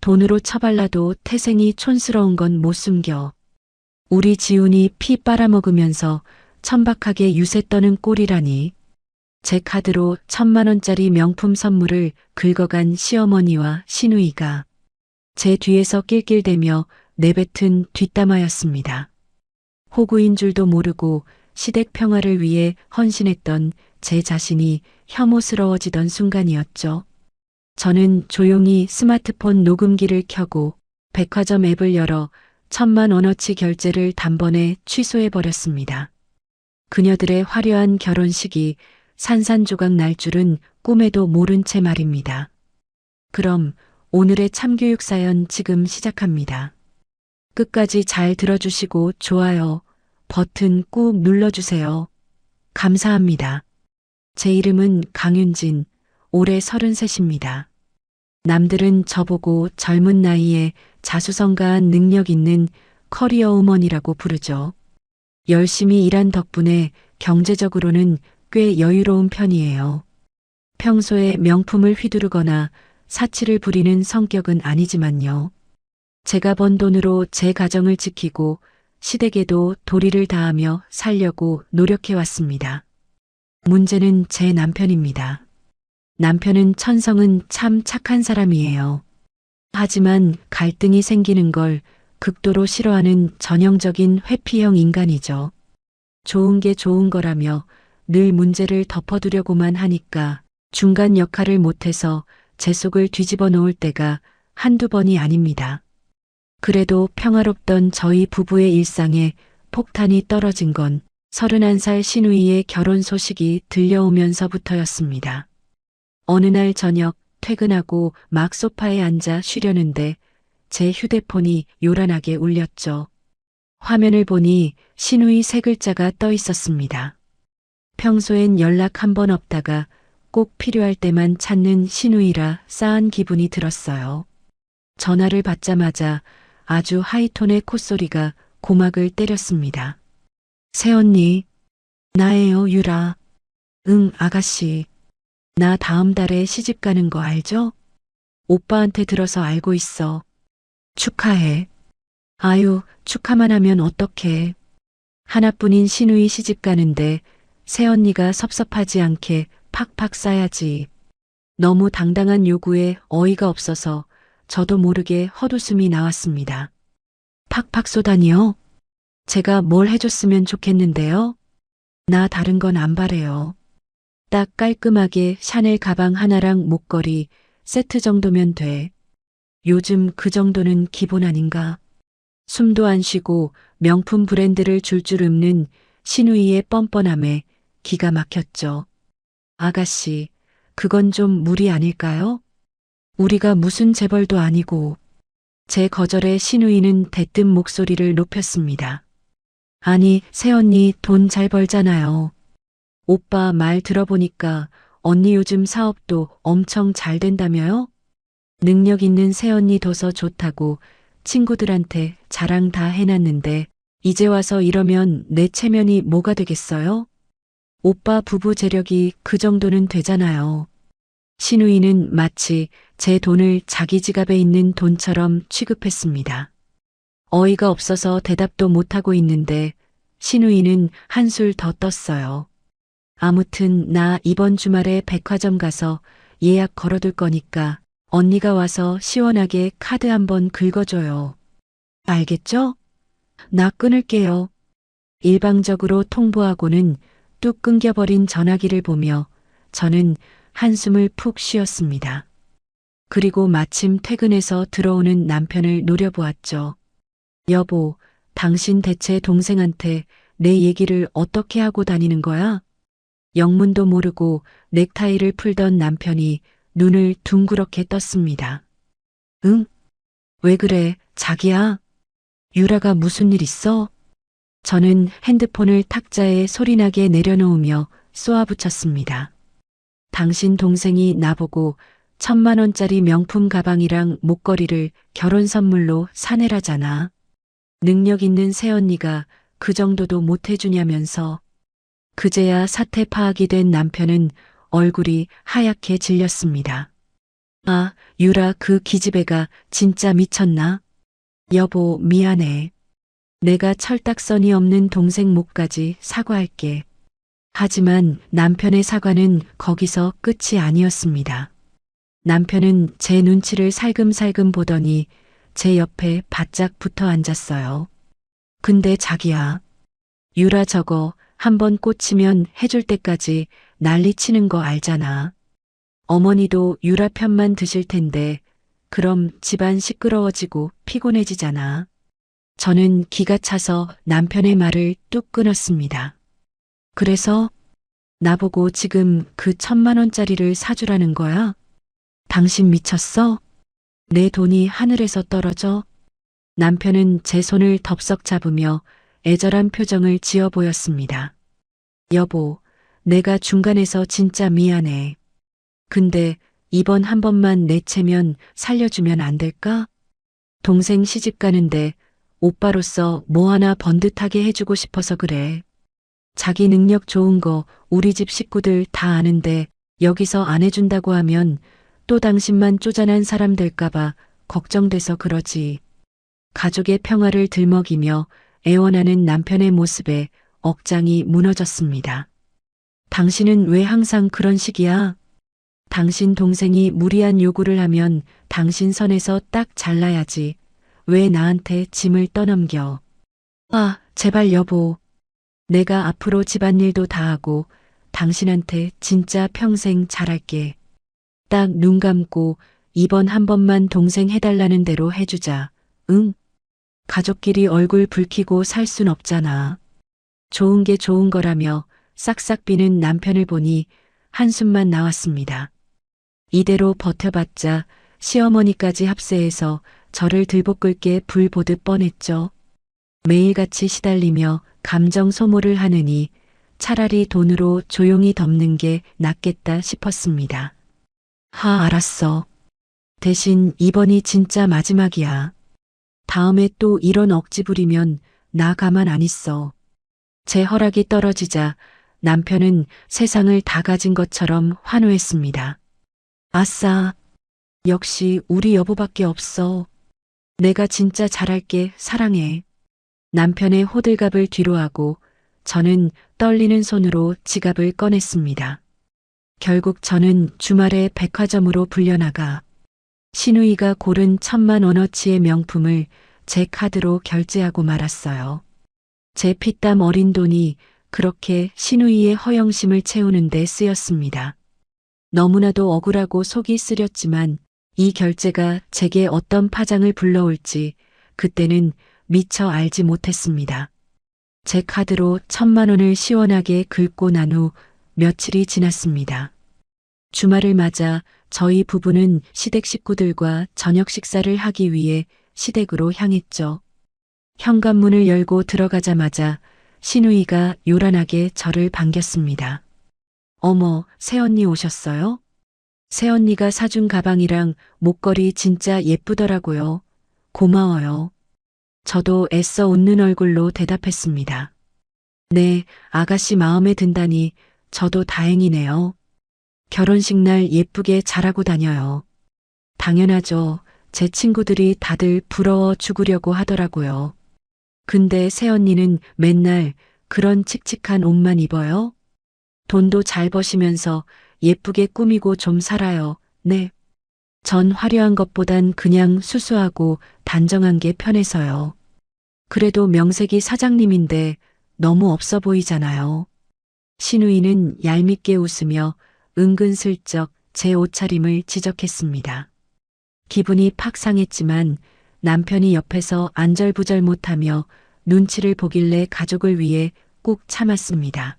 돈으로 처발라도 태생이 촌스러운 건 못 숨겨. 우리 지훈이 피 빨아먹으면서 천박하게 유세 떠는 꼴이라니. 제 카드로 1,000만 원짜리 명품 선물을 긁어간 시어머니와 시누이가 제 뒤에서 낄낄대며 내뱉은 뒷담화였습니다. 호구인 줄도 모르고 시댁 평화를 위해 헌신했던 제 자신이 혐오스러워지던 순간이었죠. 저는 조용히 스마트폰 녹음기를 켜고 백화점 앱을 열어 1,000만 원어치 결제를 단번에 취소해버렸습니다. 그녀들의 화려한 결혼식이 산산조각 날 줄은 꿈에도 모른 채 말입니다. 그럼 오늘의 참교육 사연 지금 시작합니다. 끝까지 잘 들어주시고 좋아요 버튼 꾹 눌러주세요. 감사합니다. 제 이름은 강윤진, 올해 33입니다. 남들은 저보고 젊은 나이에 자수성가한 능력 있는 커리어 우먼이라고 부르죠. 열심히 일한 덕분에 경제적으로는 꽤 여유로운 편이에요. 평소에 명품을 휘두르거나 사치를 부리는 성격은 아니지만요. 제가 번 돈으로 제 가정을 지키고 시댁에도 도리를 다하며 살려고 노력해왔습니다. 문제는 제 남편입니다. 남편은 천성은 참 착한 사람이에요. 하지만 갈등이 생기는 걸 극도로 싫어하는 전형적인 회피형 인간이죠. 좋은 게 좋은 거라며 늘 문제를 덮어두려고만 하니까 중간 역할을 못해서 제 속을 뒤집어 놓을 때가 한두 번이 아닙니다. 그래도 평화롭던 저희 부부의 일상에 폭탄이 떨어진 건 31살 시누이의 결혼 소식이 들려오면서부터였습니다. 어느 날 저녁 퇴근하고 막 소파에 앉아 쉬려는데 제 휴대폰이 요란하게 울렸죠. 화면을 보니 시누이 세 글자가 떠 있었습니다. 평소엔 연락 한 번 없다가 꼭 필요할 때만 찾는 시누이라 싸한 기분이 들었어요. 전화를 받자마자 아주 하이톤의 콧소리가 고막을 때렸습니다. 새언니, 나예요, 유라. 응, 아가씨. 나 다음 달에 시집 가는 거 알죠? 오빠한테 들어서 알고 있어. 축하해. 아유, 축하만 하면 어떡해. 하나뿐인 시누이 시집 가는데 새언니가 섭섭하지 않게 팍팍 싸야지. 너무 당당한 요구에 어이가 없어서 저도 모르게 헛웃음이 나왔습니다. 팍팍 쏘다니요? 제가 뭘 해줬으면 좋겠는데요? 나 다른 건 안 바래요. 딱 깔끔하게 샤넬 가방 하나랑 목걸이 세트 정도면 돼. 요즘 그 정도는 기본 아닌가? 숨도 안 쉬고 명품 브랜드를 줄줄 읊는 시누이의 뻔뻔함에 기가 막혔죠. 아가씨, 그건 좀 무리 아닐까요? 우리가 무슨 재벌도 아니고. 제 거절에 시누이는 대뜸 목소리를 높였습니다. 아니, 새언니 돈 잘 벌잖아요. 오빠 말 들어보니까 언니 요즘 사업도 엄청 잘 된다며요? 능력 있는 새언니 둬서 좋다고 친구들한테 자랑 다 해놨는데 이제 와서 이러면 내 체면이 뭐가 되겠어요? 오빠 부부 재력이 그 정도는 되잖아요. 시누이는 마치 제 돈을 자기 지갑에 있는 돈처럼 취급했습니다. 어이가 없어서 대답도 못하고 있는데 시누이는 한술 더 떴어요. 아무튼 나 이번 주말에 백화점 가서 예약 걸어둘 거니까 언니가 와서 시원하게 카드 한번 긁어줘요. 알겠죠? 나 끊을게요. 일방적으로 통보하고는 뚝 끊겨버린 전화기를 보며 저는 한숨을 푹 쉬었습니다. 그리고 마침 퇴근해서 들어오는 남편을 노려보았죠. 여보, 당신 대체 동생한테 내 얘기를 어떻게 하고 다니는 거야? 영문도 모르고 넥타이를 풀던 남편이 눈을 둥그렇게 떴습니다. 응? 왜 그래, 자기야? 유라가 무슨 일 있어? 저는 핸드폰을 탁자에 소리나게 내려놓으며 쏘아붙였습니다. 당신 동생이 나보고 1,000만 원짜리 명품 가방이랑 목걸이를 결혼 선물로 사내라잖아. 능력 있는 새언니가 그 정도도 못 해주냐면서. 그제야 사태 파악이 된 남편은 얼굴이 하얗게 질렸습니다. 아, 유라 그 기집애가 진짜 미쳤나? 여보, 미안해. 내가 철딱서니 없는 동생 목까지 사과할게. 하지만 남편의 사과는 거기서 끝이 아니었습니다. 남편은 제 눈치를 살금살금 보더니 제 옆에 바짝 붙어 앉았어요. 근데 자기야, 유라 저거 한번 꽂히면 해줄 때까지 난리 치는 거 알잖아. 어머니도 유라 편만 드실 텐데 그럼 집안 시끄러워지고 피곤해지잖아. 저는 기가 차서 남편의 말을 뚝 끊었습니다. 그래서 나보고 지금 그 1,000만 원짜리를 사주라는 거야? 당신 미쳤어? 내 돈이 하늘에서 떨어져? 남편은 제 손을 덥석 잡으며 애절한 표정을 지어 보였습니다. 여보, 내가 중간에서 진짜 미안해. 근데 이번 한 번만 내채면 살려주면 안 될까? 동생 시집 가는데 오빠로서 뭐 하나 번듯하게 해주고 싶어서 그래. 자기 능력 좋은 거 우리 집 식구들 다 아는데 여기서 안 해준다고 하면 또 당신만 쪼잔한 사람 될까봐 걱정돼서 그러지. 가족의 평화를 들먹이며 애원하는 남편의 모습에 억장이 무너졌습니다. 당신은 왜 항상 그런 식이야? 당신 동생이 무리한 요구를 하면 당신 선에서 딱 잘라야지. 왜 나한테 짐을 떠넘겨? 아, 제발 여보. 내가 앞으로 집안일도 다 하고 당신한테 진짜 평생 잘할게. 딱 눈 감고 이번 한 번만 동생 해달라는 대로 해주자. 응? 가족끼리 얼굴 붉히고 살 순 없잖아. 좋은 게 좋은 거라며 싹싹 비는 남편을 보니 한숨만 나왔습니다. 이대로 버텨봤자 시어머니까지 합세해서 저를 들볶을 게 불 보듯 뻔했죠. 매일같이 시달리며 감정 소모를 하느니 차라리 돈으로 조용히 덮는 게 낫겠다 싶었습니다. 알았어. 대신 이번이 진짜 마지막이야. 다음에 또 이런 억지 부리면 나 가만 안 있어. 제 허락이 떨어지자 남편은 세상을 다 가진 것처럼 환호했습니다. 아싸, 역시 우리 여보밖에 없어. 내가 진짜 잘할게, 사랑해. 남편의 호들갑을 뒤로하고 저는 떨리는 손으로 지갑을 꺼냈습니다. 결국 저는 주말에 백화점으로 불려나가 시누이가 고른 1,000만 원어치의 명품을 제 카드로 결제하고 말았어요. 제 피땀 어린 돈이 그렇게 시누이의 허영심을 채우는 데 쓰였습니다. 너무나도 억울하고 속이 쓰렸지만 이 결제가 제게 어떤 파장을 불러올지 그때는 미처 알지 못했습니다. 제 카드로 1,000만 원을 시원하게 긁고 난 후 며칠이 지났습니다. 주말을 맞아 저희 부부는 시댁 식구들과 저녁 식사를 하기 위해 시댁으로 향했죠. 현관문을 열고 들어가자마자 시누이가 요란하게 저를 반겼습니다. 어머, 새언니 오셨어요? 새언니가 사준 가방이랑 목걸이 진짜 예쁘더라고요. 고마워요. 저도 애써 웃는 얼굴로 대답했습니다. 네, 아가씨 마음에 든다니 저도 다행이네요. 결혼식 날 예쁘게 잘하고 다녀요. 당연하죠. 제 친구들이 다들 부러워 죽으려고 하더라고요. 근데 새언니는 맨날 그런 칙칙한 옷만 입어요? 돈도 잘 버시면서 예쁘게 꾸미고 좀 살아요. 네. 전 화려한 것보단 그냥 수수하고 단정한 게 편해서요. 그래도 명색이 사장님인데 너무 없어 보이잖아요. 시누이는 얄밉게 웃으며 은근슬쩍 제 옷차림을 지적했습니다. 기분이 팍 상했지만 남편이 옆에서 안절부절 못하며 눈치를 보길래 가족을 위해 꾹 참았습니다.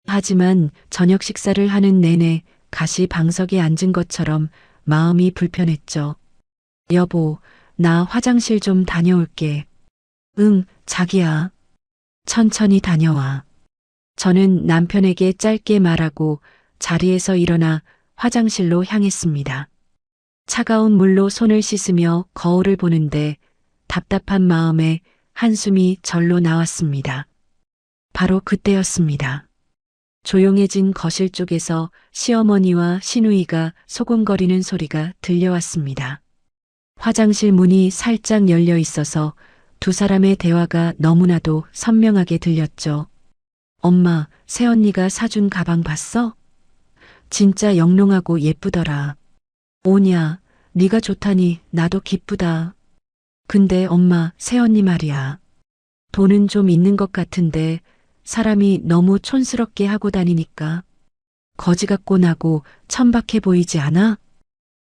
하지만 저녁 식사를 하는 내내 가시방석에 앉은 것처럼 마음이 불편했죠. 여보, 나 화장실 좀 다녀올게. 응, 자기야. 천천히 다녀와. 저는 남편에게 짧게 말하고 자리에서 일어나 화장실로 향했습니다. 차가운 물로 손을 씻으며 거울을 보는데 답답한 마음에 한숨이 절로 나왔습니다. 바로 그때였습니다. 조용해진 거실 쪽에서 시어머니와 시누이가 소곤거리는 소리가 들려왔습니다. 화장실 문이 살짝 열려 있어서 두 사람의 대화가 너무나도 선명하게 들렸죠. 엄마, 새언니가 사준 가방 봤어? 진짜 영롱하고 예쁘더라. 오냐, 네가 좋다니 나도 기쁘다. 근데 엄마, 새언니 말이야. 돈은 좀 있는 것 같은데 사람이 너무 촌스럽게 하고 다니니까 거지 같고 나고 천박해 보이지 않아?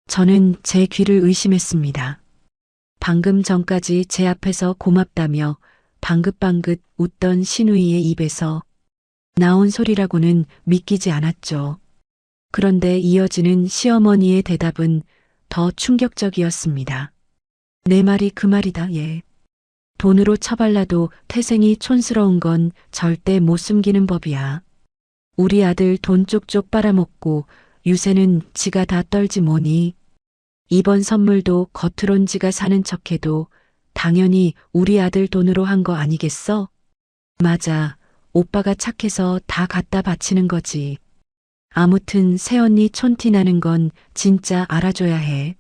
저는 제 귀를 의심했습니다. 방금 전까지 제 앞에서 고맙다며 방긋방긋 웃던 시누이의 입에서 나온 소리라고는 믿기지 않았죠. 그런데 이어지는 시어머니의 대답은 더 충격적이었습니다. 내 말이 그 말이다, 얘. 돈으로 처발라도 태생이 촌스러운 건 절대 못 숨기는 법이야. 우리 아들 돈 쪽쪽 빨아먹고 유세는 지가 다 떨지 뭐니. 이번 선물도 겉으론 지가 사는 척해도 당연히 우리 아들 돈으로 한 거 아니겠어? 맞아. 오빠가 착해서 다 갖다 바치는 거지. 아무튼 새언니 촌티 나는 건 진짜 알아줘야 해.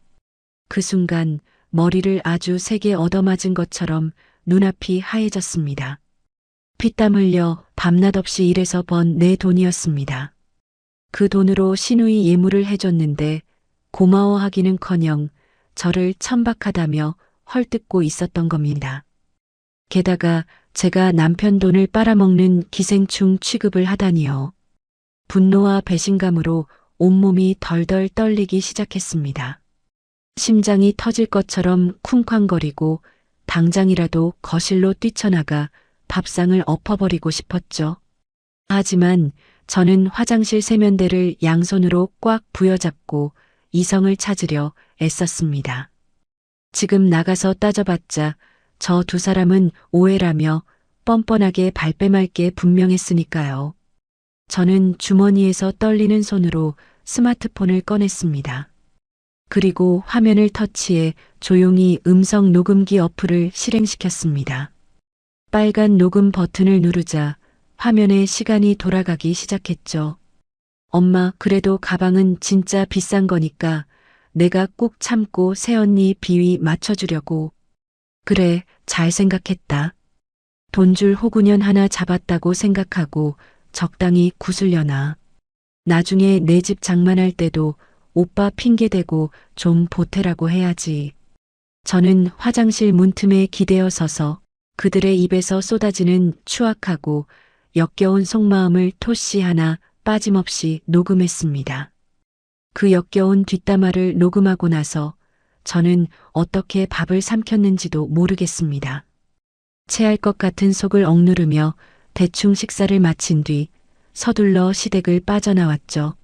그 순간 머리를 아주 세게 얻어맞은 것처럼 눈앞이 하얘졌습니다. 피땀 흘려 밤낮 없이 일해서 번 내 돈이었습니다. 그 돈으로 시누이 예물을 해줬는데 고마워하기는커녕 저를 천박하다며 헐뜯고 있었던 겁니다. 게다가 제가 남편 돈을 빨아먹는 기생충 취급을 하다니요. 분노와 배신감으로 온몸이 덜덜 떨리기 시작했습니다. 심장이 터질 것처럼 쿵쾅거리고 당장이라도 거실로 뛰쳐나가 밥상을 엎어버리고 싶었죠. 하지만 저는 화장실 세면대를 양손으로 꽉 부여잡고 이성을 찾으려 애썼습니다. 지금 나가서 따져봤자 저 두 사람은 오해라며 뻔뻔하게 발뺌할 게 분명했으니까요. 저는 주머니에서 떨리는 손으로 스마트폰을 꺼냈습니다. 그리고 화면을 터치해 조용히 음성 녹음기 어플을 실행시켰습니다. 빨간 녹음 버튼을 누르자 화면에 시간이 돌아가기 시작했죠. 엄마, 그래도 가방은 진짜 비싼 거니까 내가 꼭 참고 새언니 비위 맞춰주려고. 그래, 잘 생각했다. 돈줄 호구년 하나 잡았다고 생각하고 적당히 구슬려나. 나중에 내 집 장만할 때도 오빠 핑계대고 좀 보태라고 해야지. 저는 화장실 문틈에 기대어 서서 그들의 입에서 쏟아지는 추악하고 역겨운 속마음을 토시 하나 빠짐없이 녹음했습니다. 그 역겨운 뒷담화를 녹음하고 나서 저는 어떻게 밥을 삼켰는지도 모르겠습니다. 체할 것 같은 속을 억누르며 대충 식사를 마친 뒤 서둘러 시댁을 빠져나왔죠.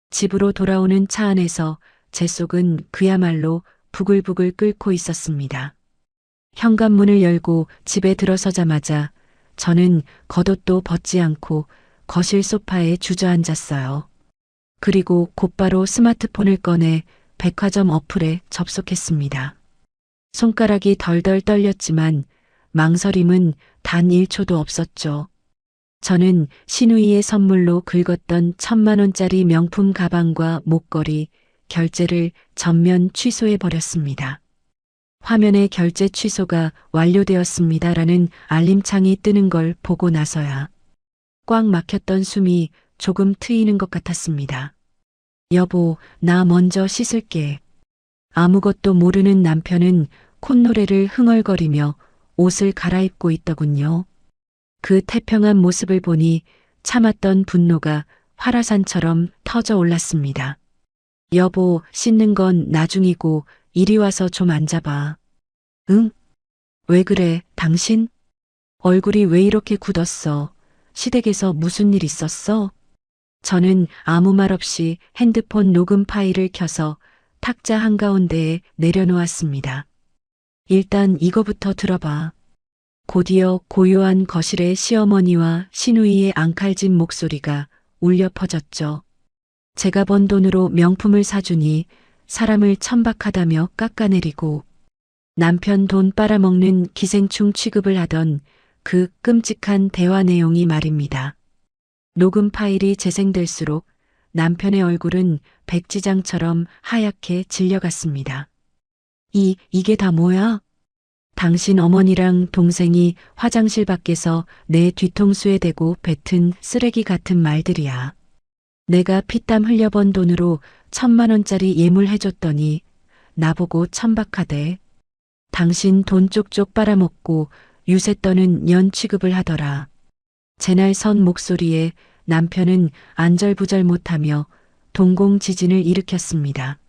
집으로 돌아오는 차 안에서 제 속은 그야말로 부글부글 끓고 있었습니다. 현관문을 열고 집에 들어서자마자 저는 겉옷도 벗지 않고 거실 소파에 주저앉았어요. 그리고 곧바로 스마트폰을 꺼내 백화점 어플에 접속했습니다. 손가락이 덜덜 떨렸지만 망설임은 단 1초도 없었죠. 저는 시누이의 선물로 긁었던 1,000만 원짜리 명품 가방과 목걸이, 결제를 전면 취소해버렸습니다. 화면에 결제 취소가 완료되었습니다라는 알림창이 뜨는 걸 보고 나서야 꽉 막혔던 숨이 조금 트이는 것 같았습니다. 여보, 나 먼저 씻을게. 아무것도 모르는 남편은 콧노래를 흥얼거리며 옷을 갈아입고 있더군요. 그 태평한 모습을 보니 참았던 분노가 활화산처럼 터져 올랐습니다. 여보, 씻는 건 나중이고 이리 와서 좀 앉아봐. 응? 왜 그래, 당신? 얼굴이 왜 이렇게 굳었어? 시댁에서 무슨 일 있었어? 저는 아무 말 없이 핸드폰 녹음 파일을 켜서 탁자 한가운데에 내려놓았습니다. 일단 이거부터 들어봐. 곧이어 고요한 거실에 시어머니와 시누이의 앙칼진 목소리가 울려 퍼졌죠. 제가 번 돈으로 명품을 사주니 사람을 천박하다며 깎아내리고 남편 돈 빨아먹는 기생충 취급을 하던 그 끔찍한 대화 내용이 말입니다. 녹음 파일이 재생될수록 남편의 얼굴은 백지장처럼 하얗게 질려갔습니다. 이게 다 뭐야? 당신 어머니랑 동생이 화장실 밖에서 내 뒤통수에 대고 뱉은 쓰레기 같은 말들이야. 내가 피땀 흘려번 돈으로 1,000만 원짜리 예물 해줬더니 나보고 천박하대. 당신 돈 쪽쪽 빨아먹고 유세 떠는 년 취급을 하더라. 제날 선 목소리에 남편은 안절부절 못하며 동공지진을 일으켰습니다.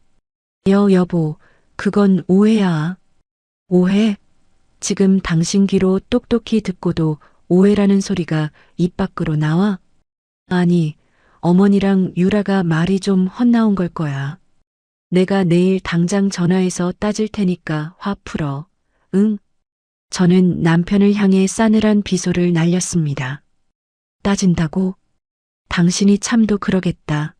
여보, 그건 오해야. 오해? 지금 당신 귀로 똑똑히 듣고도 오해라는 소리가 입 밖으로 나와? 아니, 어머니랑 유라가 말이 좀 헛나온 걸 거야. 내가 내일 당장 전화해서 따질 테니까 화 풀어. 응? 저는 남편을 향해 싸늘한 비소를 날렸습니다. 따진다고? 당신이 참도 그러겠다.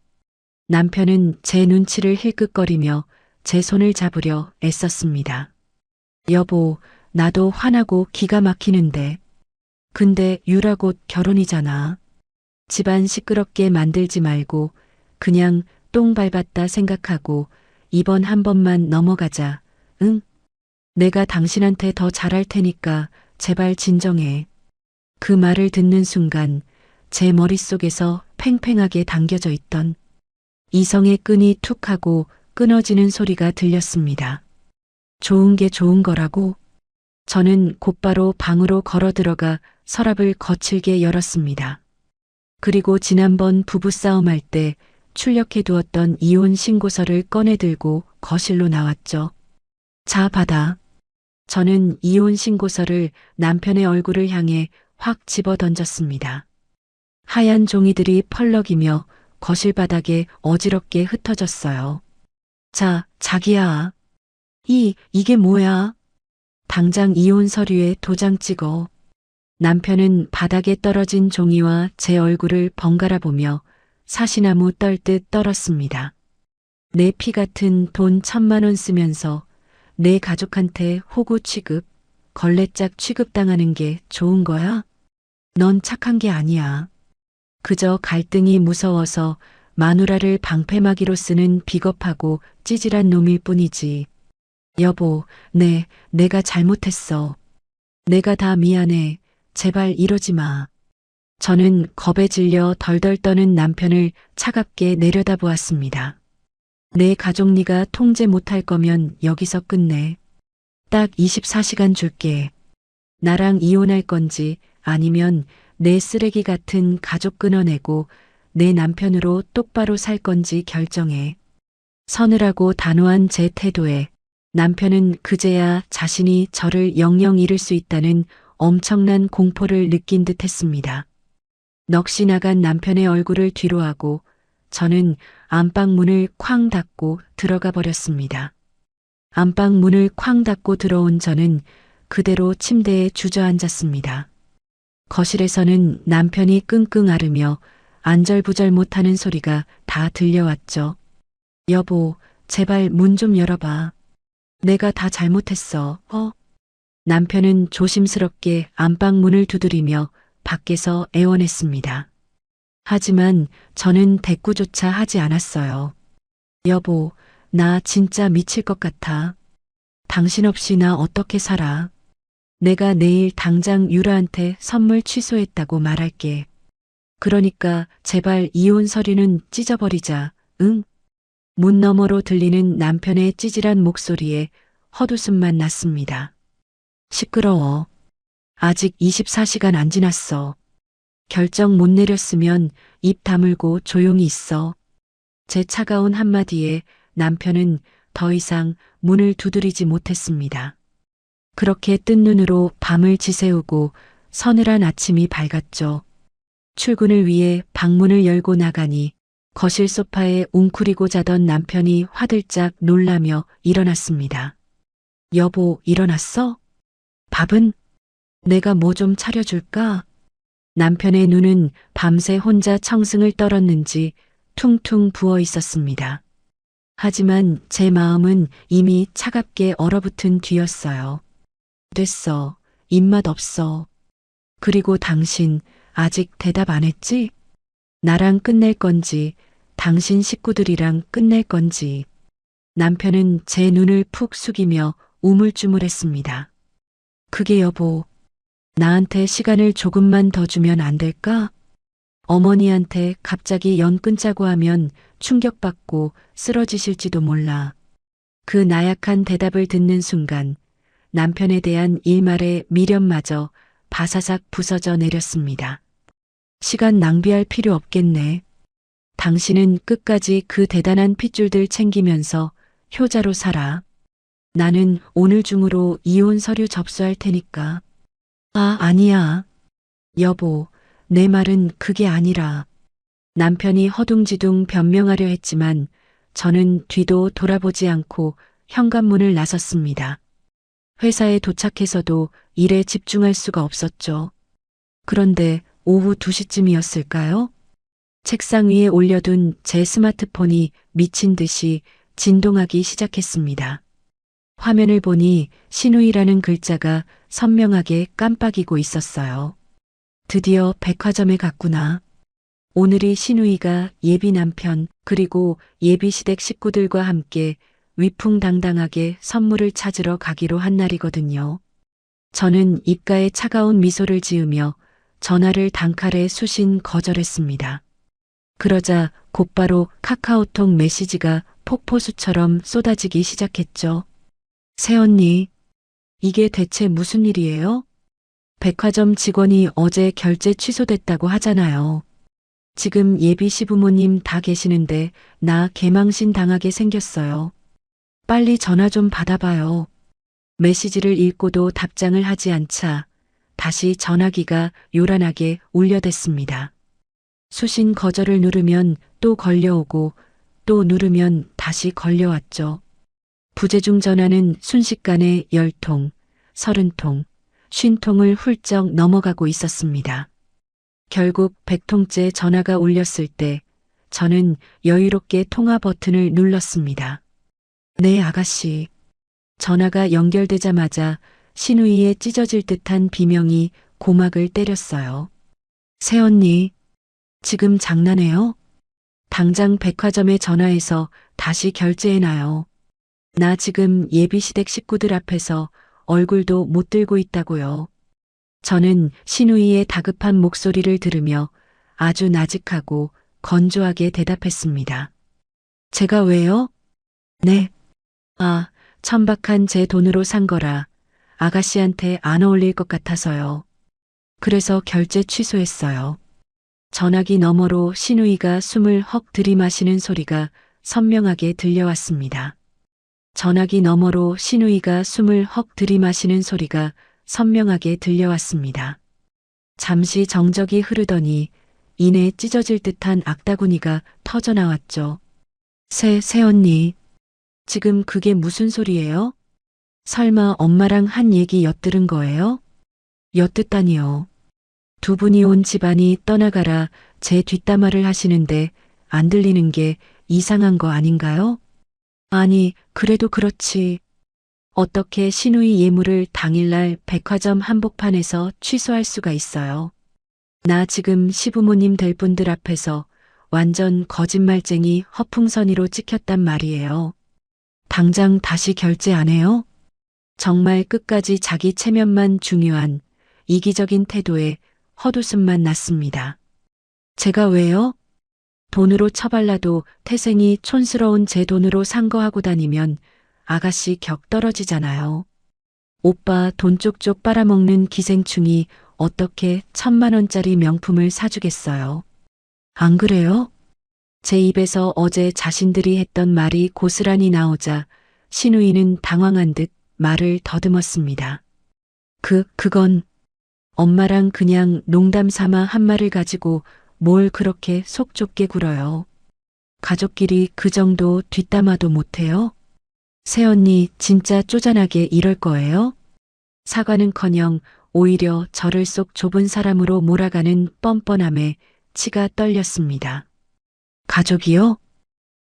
남편은 제 눈치를 힐끗거리며 제 손을 잡으려 애썼습니다. 여보, 나도 화나고 기가 막히는데. 근데 유라 곧 결혼이잖아. 집안 시끄럽게 만들지 말고 그냥 똥 밟았다 생각하고 이번 한 번만 넘어가자. 응? 내가 당신한테 더 잘할 테니까 제발 진정해. 그 말을 듣는 순간 제 머릿속에서 팽팽하게 당겨져 있던 이성의 끈이 툭 하고 끊어지는 소리가 들렸습니다. 좋은 게 좋은 거라고? 저는 곧바로 방으로 걸어 들어가 서랍을 거칠게 열었습니다. 그리고 지난번 부부싸움할 때 출력해 두었던 이혼 신고서를 꺼내 들고 거실로 나왔죠. 자, 받아. 저는 이혼 신고서를 남편의 얼굴을 향해 확 집어 던졌습니다. 하얀 종이들이 펄럭이며 거실 바닥에 어지럽게 흩어졌어요. 자, 자기야. 이게 뭐야? 당장 이혼 서류에 도장 찍어. 남편은 바닥에 떨어진 종이와 제 얼굴을 번갈아 보며 사시나무 떨듯 떨었습니다. 내 피 같은 돈 1,000만 원 쓰면서 내 가족한테 호구 취급, 걸레짝 취급당하는 게 좋은 거야? 넌 착한 게 아니야. 그저 갈등이 무서워서 마누라를 방패막이로 쓰는 비겁하고 찌질한 놈일 뿐이지. 여보, 내가 잘못했어. 내가 다 미안해. 제발 이러지 마. 저는 겁에 질려 덜덜 떠는 남편을 차갑게 내려다보았습니다. 내 가족 네가 통제 못할 거면 여기서 끝내. 딱 24시간 줄게. 나랑 이혼할 건지 아니면 내 쓰레기 같은 가족 끊어내고 내 남편으로 똑바로 살 건지 결정해. 서늘하고 단호한 제 태도에 남편은 그제야 자신이 저를 영영 잃을 수 있다는 엄청난 공포를 느낀 듯 했습니다. 넋이 나간 남편의 얼굴을 뒤로하고 저는 안방 문을 쾅 닫고 들어가 버렸습니다. 안방 문을 쾅 닫고 들어온 저는 그대로 침대에 주저앉았습니다. 거실에서는 남편이 끙끙 앓으며 안절부절 못하는 소리가 다 들려왔죠. 여보, 제발 문 좀 열어봐. 내가 다 잘못했어. 남편은 조심스럽게 안방 문을 두드리며 밖에서 애원했습니다. 하지만 저는 대꾸조차 하지 않았어요. 여보, 나 진짜 미칠 것 같아. 당신 없이 나 어떻게 살아? 내가 내일 당장 유라한테 선물 취소했다고 말할게. 그러니까 제발 이혼 서류는 찢어버리자, 응? 문 너머로 들리는 남편의 찌질한 목소리에 헛웃음만 났습니다. 시끄러워. 아직 24시간 안 지났어. 결정 못 내렸으면 입 다물고 조용히 있어. 제 차가운 한마디에 남편은 더 이상 문을 두드리지 못했습니다. 그렇게 뜬 눈으로 밤을 지새우고 서늘한 아침이 밝았죠. 출근을 위해 방문을 열고 나가니 거실 소파에 웅크리고 자던 남편이 화들짝 놀라며 일어났습니다. 여보, 일어났어? 밥은? 내가 뭐 좀 차려줄까? 남편의 눈은 밤새 혼자 청승을 떨었는지 퉁퉁 부어 있었습니다. 하지만 제 마음은 이미 차갑게 얼어붙은 뒤였어요. 됐어. 입맛 없어. 그리고 당신 아직 대답 안 했지? 나랑 끝낼 건지, 당신 식구들이랑 끝낼 건지. 남편은 제 눈을 푹 숙이며 우물쭈물했습니다. 그게 여보, 나한테 시간을 조금만 더 주면 안 될까? 어머니한테 갑자기 연 끊자고 하면 충격받고 쓰러지실지도 몰라. 그 나약한 대답을 듣는 순간 남편에 대한 일말의 미련마저 바사삭 부서져 내렸습니다. 시간 낭비할 필요 없겠네. 당신은 끝까지 그 대단한 핏줄들 챙기면서 효자로 살아. 나는 오늘 중으로 이혼 서류 접수할 테니까. 아, 아니야. 여보, 내 말은 그게 아니라. 남편이 허둥지둥 변명하려 했지만 저는 뒤도 돌아보지 않고 현관문을 나섰습니다. 회사에 도착해서도 일에 집중할 수가 없었죠. 그런데 오후 2시쯤이었을까요? 책상 위에 올려둔 제 스마트폰이 미친 듯이 진동하기 시작했습니다. 화면을 보니 신우이라는 글자가 선명하게 깜빡이고 있었어요. 드디어 백화점에 갔구나. 오늘이 신우이가 예비 남편 그리고 예비 시댁 식구들과 함께 위풍당당하게 선물을 찾으러 가기로 한 날이거든요. 저는 입가에 차가운 미소를 지으며 전화를 단칼에 수신 거절했습니다. 그러자 곧바로 카카오톡 메시지가 폭포수처럼 쏟아지기 시작했죠. 새언니, 이게 대체 무슨 일이에요? 백화점 직원이 어제 결제 취소됐다고 하잖아요. 지금 예비 시부모님 다 계시는데 나 개망신 당하게 생겼어요. 빨리 전화 좀 받아봐요. 메시지를 읽고도 답장을 하지 않자 다시 전화기가 요란하게 울려댔습니다. 수신 거절을 누르면 또 걸려오고 또 누르면 다시 걸려왔죠. 부재중 전화는 순식간에 10통, 30통, 50통을 훌쩍 넘어가고 있었습니다. 결국 100통째 전화가 울렸을 때 저는 여유롭게 통화 버튼을 눌렀습니다. 네, 아가씨. 전화가 연결되자마자 신우이의 찢어질 듯한 비명이 고막을 때렸어요. 새언니, 지금 장난해요? 당장 백화점에 전화해서 다시 결제해놔요. 나 지금 예비시댁 식구들 앞에서 얼굴도 못 들고 있다고요. 저는 신우이의 다급한 목소리를 들으며 아주 나직하고 건조하게 대답했습니다. 제가 왜요? 네. 아, 천박한 제 돈으로 산 거라 아가씨한테 안 어울릴 것 같아서요. 그래서 결제 취소했어요. 전화기 너머로 신우이가 숨을 헉 들이마시는 소리가 선명하게 들려왔습니다. 전화기 너머로 신우이가 숨을 헉 들이마시는 소리가 선명하게 들려왔습니다. 잠시 정적이 흐르더니 이내 찢어질 듯한 악다구니가 터져나왔죠. 새언니, 지금 그게 무슨 소리예요? 설마 엄마랑 한 얘기 엿들은 거예요? 엿듣다니요. 두 분이 온 집안이 떠나가라 제 뒷담화를 하시는데 안 들리는 게 이상한 거 아닌가요? 아니, 그래도 그렇지. 어떻게 신우이 예물을 당일날 백화점 한복판에서 취소할 수가 있어요? 나 지금 시부모님 될 분들 앞에서 완전 거짓말쟁이 허풍선이로 찍혔단 말이에요. 당장 다시 결제 안 해요? 정말 끝까지 자기 체면만 중요한 이기적인 태도에 헛웃음만 났습니다. 제가 왜요? 돈으로 처발라도 태생이 촌스러운 제 돈으로 산 거 하고 다니면 아가씨 격 떨어지잖아요. 오빠 돈 쪽쪽 빨아먹는 기생충이 어떻게 1,000만 원짜리 명품을 사주겠어요. 안 그래요? 제 입에서 어제 자신들이 했던 말이 고스란히 나오자 신우이는 당황한 듯 말을 더듬었습니다. 그건 엄마랑 그냥 농담 삼아 한 말을 가지고 뭘 그렇게 속 좁게 굴어요. 가족끼리 그 정도 뒷담화도 못해요? 새언니 진짜 쪼잔하게 이럴 거예요? 사과는커녕 오히려 저를 속 좁은 사람으로 몰아가는 뻔뻔함에 치가 떨렸습니다. 가족이요?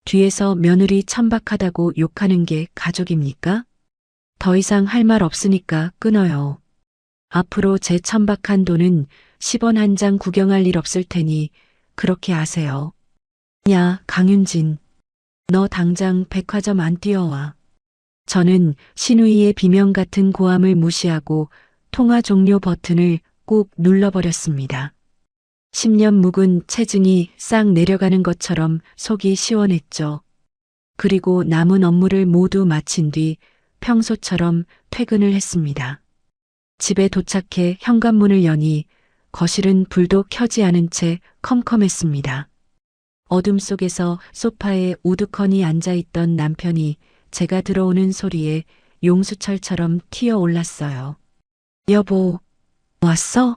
뒤에서 며느리 천박하다고 욕하는 게 가족입니까? 더 이상 할 말 없으니까 끊어요. 앞으로 제 천박한 돈은 10원 한 장 구경할 일 없을 테니 그렇게 아세요? 야, 강윤진. 너 당장 백화점 안 뛰어와. 저는 신우이의 비명 같은 고함을 무시하고 통화 종료 버튼을 꾹 눌러버렸습니다. 10년 묵은 체증이 싹 내려가는 것처럼 속이 시원했죠. 그리고 남은 업무를 모두 마친 뒤 평소처럼 퇴근을 했습니다. 집에 도착해 현관문을 여니 거실은 불도 켜지 않은 채 컴컴했습니다. 어둠 속에서 소파에 우두커니 앉아있던 남편이 제가 들어오는 소리에 용수철처럼 튀어올랐어요. 여보, 왔어?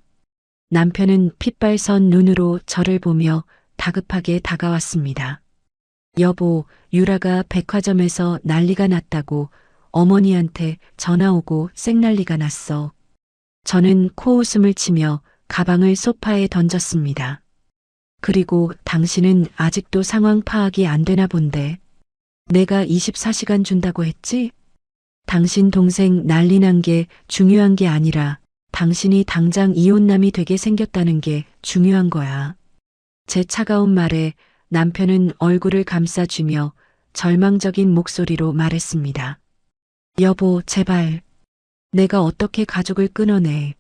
남편은 핏발선 눈으로 저를 보며 다급하게 다가왔습니다. 여보, 유라가 백화점에서 난리가 났다고 어머니한테 전화 오고 쌩난리가 났어. 저는 코웃음을 치며 가방을 소파에 던졌습니다. 그리고 당신은 아직도 상황 파악이 안 되나 본데. 내가 24시간 준다고 했지? 당신 동생 난리 난 게 중요한 게 아니라 당신이 당장 이혼남이 되게 생겼다는 게 중요한 거야. 제 차가운 말에 남편은 얼굴을 감싸주며 절망적인 목소리로 말했습니다. 여보, 제발. 내가 어떻게 가족을 끊어내.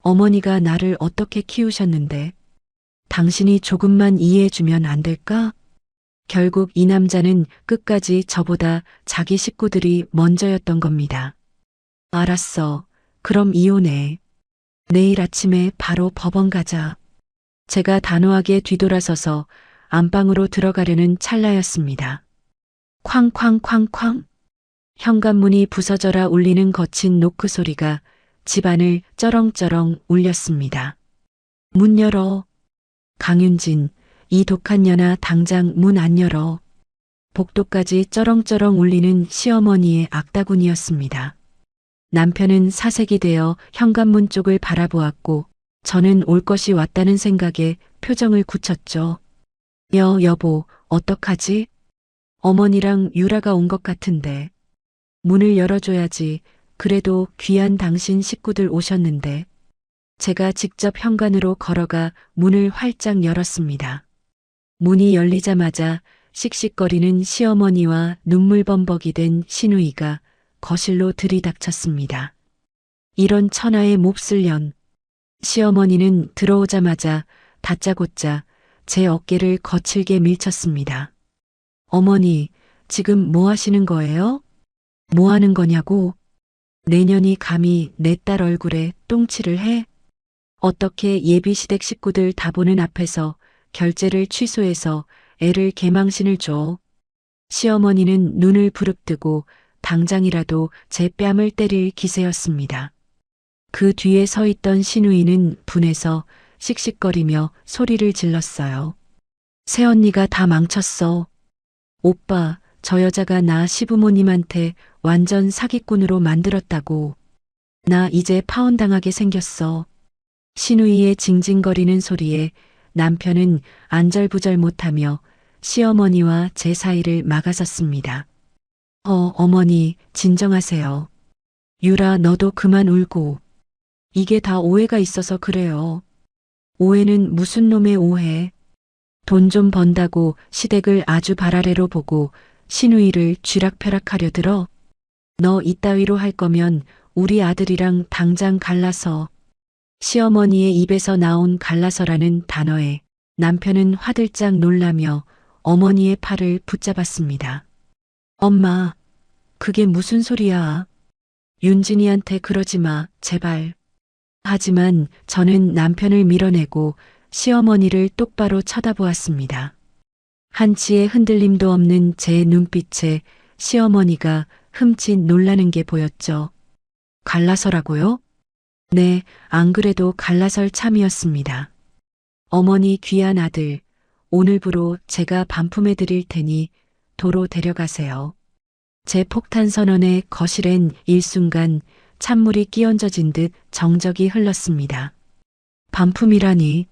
어머니가 나를 어떻게 키우셨는데. 당신이 조금만 이해해주면 안 될까? 결국 이 남자는 끝까지 저보다 자기 식구들이 먼저였던 겁니다. 알았어. 그럼 이혼해. 내일 아침에 바로 법원 가자. 제가 단호하게 뒤돌아서서 안방으로 들어가려는 찰나였습니다. 쾅쾅쾅쾅. 현관문이 부서져라 울리는 거친 노크 소리가 집안을 쩌렁쩌렁 울렸습니다. 문 열어. 강윤진, 이 독한 년아 당장 문 안 열어. 복도까지 쩌렁쩌렁 울리는 시어머니의 악다군이었습니다. 남편은 사색이 되어 현관문 쪽을 바라보았고 저는 올 것이 왔다는 생각에 표정을 굳혔죠. 여보, 어떡하지? 어머니랑 유라가 온 것 같은데. 문을 열어줘야지. 그래도 귀한 당신 식구들 오셨는데. 제가 직접 현관으로 걸어가 문을 활짝 열었습니다. 문이 열리자마자 씩씩거리는 시어머니와 눈물범벅이 된 시누이가 거실로 들이닥쳤습니다. 이런 천하의 몹쓸 년. 시어머니는 들어오자마자 다짜고짜 제 어깨를 거칠게 밀쳤습니다. 어머니, 지금 뭐 하시는 거예요? 뭐 하는 거냐고? 내년이 감히 내 딸 얼굴에 똥칠을 해? 어떻게 예비시댁 식구들 다 보는 앞에서 결제를 취소해서 애를 개망신을 줘? 시어머니는 눈을 부릅뜨고 당장이라도 제 뺨을 때릴 기세였습니다. 그 뒤에 서 있던 시누이는 분해서 씩씩거리며 소리를 질렀어요. 새언니가 다 망쳤어. 오빠, 저 여자가 나 시부모님한테 완전 사기꾼으로 만들었다고. 나 이제 파혼당하게 생겼어. 시누이의 징징거리는 소리에 남편은 안절부절 못하며 시어머니와 제 사이를 막아섰습니다. 어머니, 진정하세요. 유라, 너도 그만 울고. 이게 다 오해가 있어서 그래요. 오해는 무슨 놈의 오해. 돈 좀 번다고 시댁을 아주 발아래로 보고 시누이를 쥐락펴락하려 들어. 너 이따위로 할 거면 우리 아들이랑 당장 갈라서. 시어머니의 입에서 나온 갈라서라는 단어에 남편은 화들짝 놀라며 어머니의 팔을 붙잡았습니다. 엄마, 그게 무슨 소리야? 윤진이한테 그러지 마, 제발. 하지만 저는 남편을 밀어내고 시어머니를 똑바로 쳐다보았습니다. 한치의 흔들림도 없는 제 눈빛에 시어머니가 흠칫 놀라는 게 보였죠. 갈라서라고요? 네, 안 그래도 갈라설 참이었습니다. 어머니 귀한 아들, 오늘부로 제가 반품해 드릴 테니 도로 데려가세요. 제 폭탄 선언에 거실엔 일순간 찬물이 끼얹어진 듯 정적이 흘렀습니다. 반품이라니.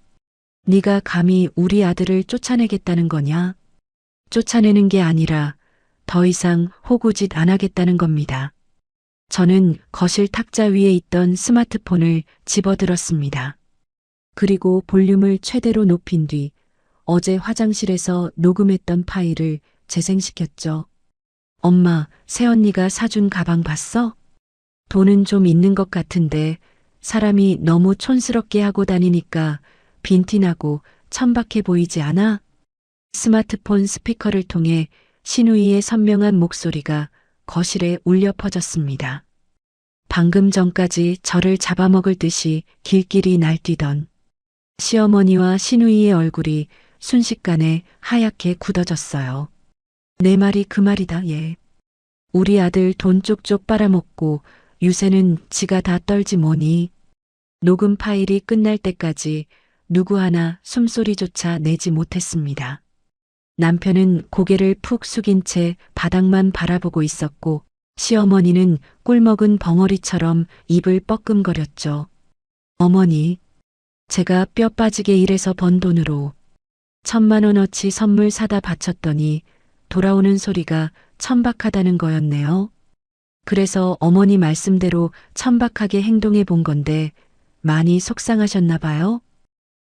네가 감히 우리 아들을 쫓아내겠다는 거냐? 쫓아내는 게 아니라 더 이상 호구짓 안 하겠다는 겁니다. 저는 거실 탁자 위에 있던 스마트폰을 집어들었습니다. 그리고 볼륨을 최대로 높인 뒤 어제 화장실에서 녹음했던 파일을 재생시켰죠. 엄마, 새언니가 사준 가방 봤어? 돈은 좀 있는 것 같은데 사람이 너무 촌스럽게 하고 다니니까 빈티나고 천박해 보이지 않아? 스마트폰 스피커를 통해 신우이의 선명한 목소리가 거실에 울려 퍼졌습니다. 방금 전까지 저를 잡아먹을 듯이 길길이 날뛰던 시어머니와 신우이의 얼굴이 순식간에 하얗게 굳어졌어요. 내 말이 그 말이다, 얘. 우리 아들 돈 쪽쪽 빨아먹고 유세는 지가 다 떨지 뭐니. 녹음 파일이 끝날 때까지 누구 하나 숨소리조차 내지 못했습니다. 남편은 고개를 푹 숙인 채 바닥만 바라보고 있었고 시어머니는 꿀먹은 벙어리처럼 입을 뻐끔거렸죠. 어머니, 제가 뼈 빠지게 일해서 번 돈으로 1,000만 원어치 선물 사다 바쳤더니 돌아오는 소리가 천박하다는 거였네요. 그래서 어머니 말씀대로 천박하게 행동해 본 건데 많이 속상하셨나 봐요.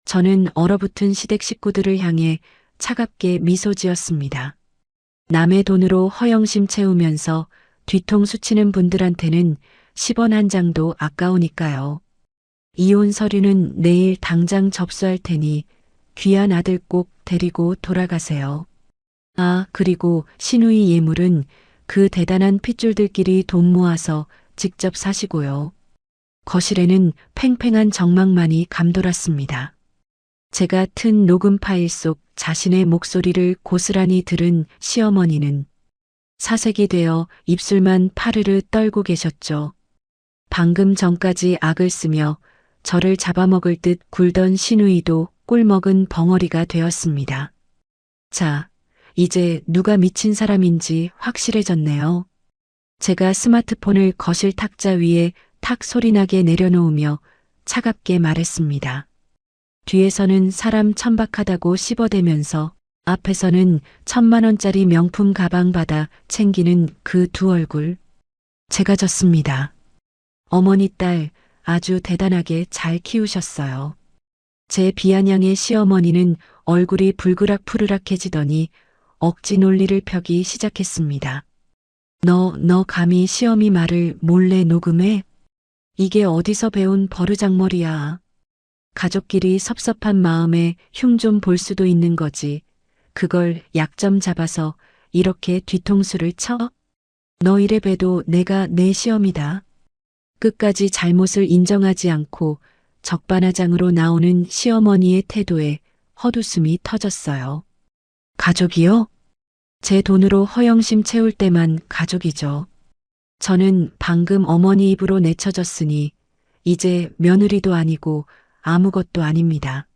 저는 얼어붙은 시댁 식구들을 향해 차갑게 미소 지었습니다. 남의 돈으로 허영심 채우면서 뒤통수 치는 분들한테는 10원 한 장도 아까우니까요. 이혼 서류는 내일 당장 접수할 테니 귀한 아들 꼭 데리고 돌아가세요. 아, 그리고 신우이 예물은 그 대단한 핏줄들끼리 돈 모아서 직접 사시고요. 거실에는 팽팽한 정막만이 감돌았습니다. 제가 튼 녹음 파일 속 자신의 목소리를 고스란히 들은 시어머니는 사색이 되어 입술만 파르르 떨고 계셨죠. 방금 전까지 악을 쓰며 저를 잡아먹을 듯 굴던 신우이도 꿀먹은 벙어리가 되었습니다. 자, 이제 누가 미친 사람인지 확실해졌네요. 제가 스마트폰을 거실 탁자 위에 탁 소리나게 내려놓으며 차갑게 말했습니다. 뒤에서는 사람 천박하다고 씹어대면서 앞에서는 1,000만 원짜리 명품 가방 받아 챙기는 그 두 얼굴. 제가 졌습니다. 어머니 딸 아주 대단하게 잘 키우셨어요. 제 비아냥의 시어머니는 얼굴이 불그락푸르락해지더니 억지 논리를 펴기 시작했습니다. 너 감히 시어미 말을 몰래 녹음해? 이게 어디서 배운 버르장머리야. 가족끼리 섭섭한 마음에 흉 좀 볼 수도 있는 거지. 그걸 약점 잡아서 이렇게 뒤통수를 쳐? 너 이래 봬도 내가 내 시어미다. 끝까지 잘못을 인정하지 않고 적반하장으로 나오는 시어머니의 태도에 헛웃음이 터졌어요. 가족이요? 제 돈으로 허영심 채울 때만 가족이죠. 저는 방금 어머니 입으로 내쳐졌으니 이제 며느리도 아니고 아무것도 아닙니다.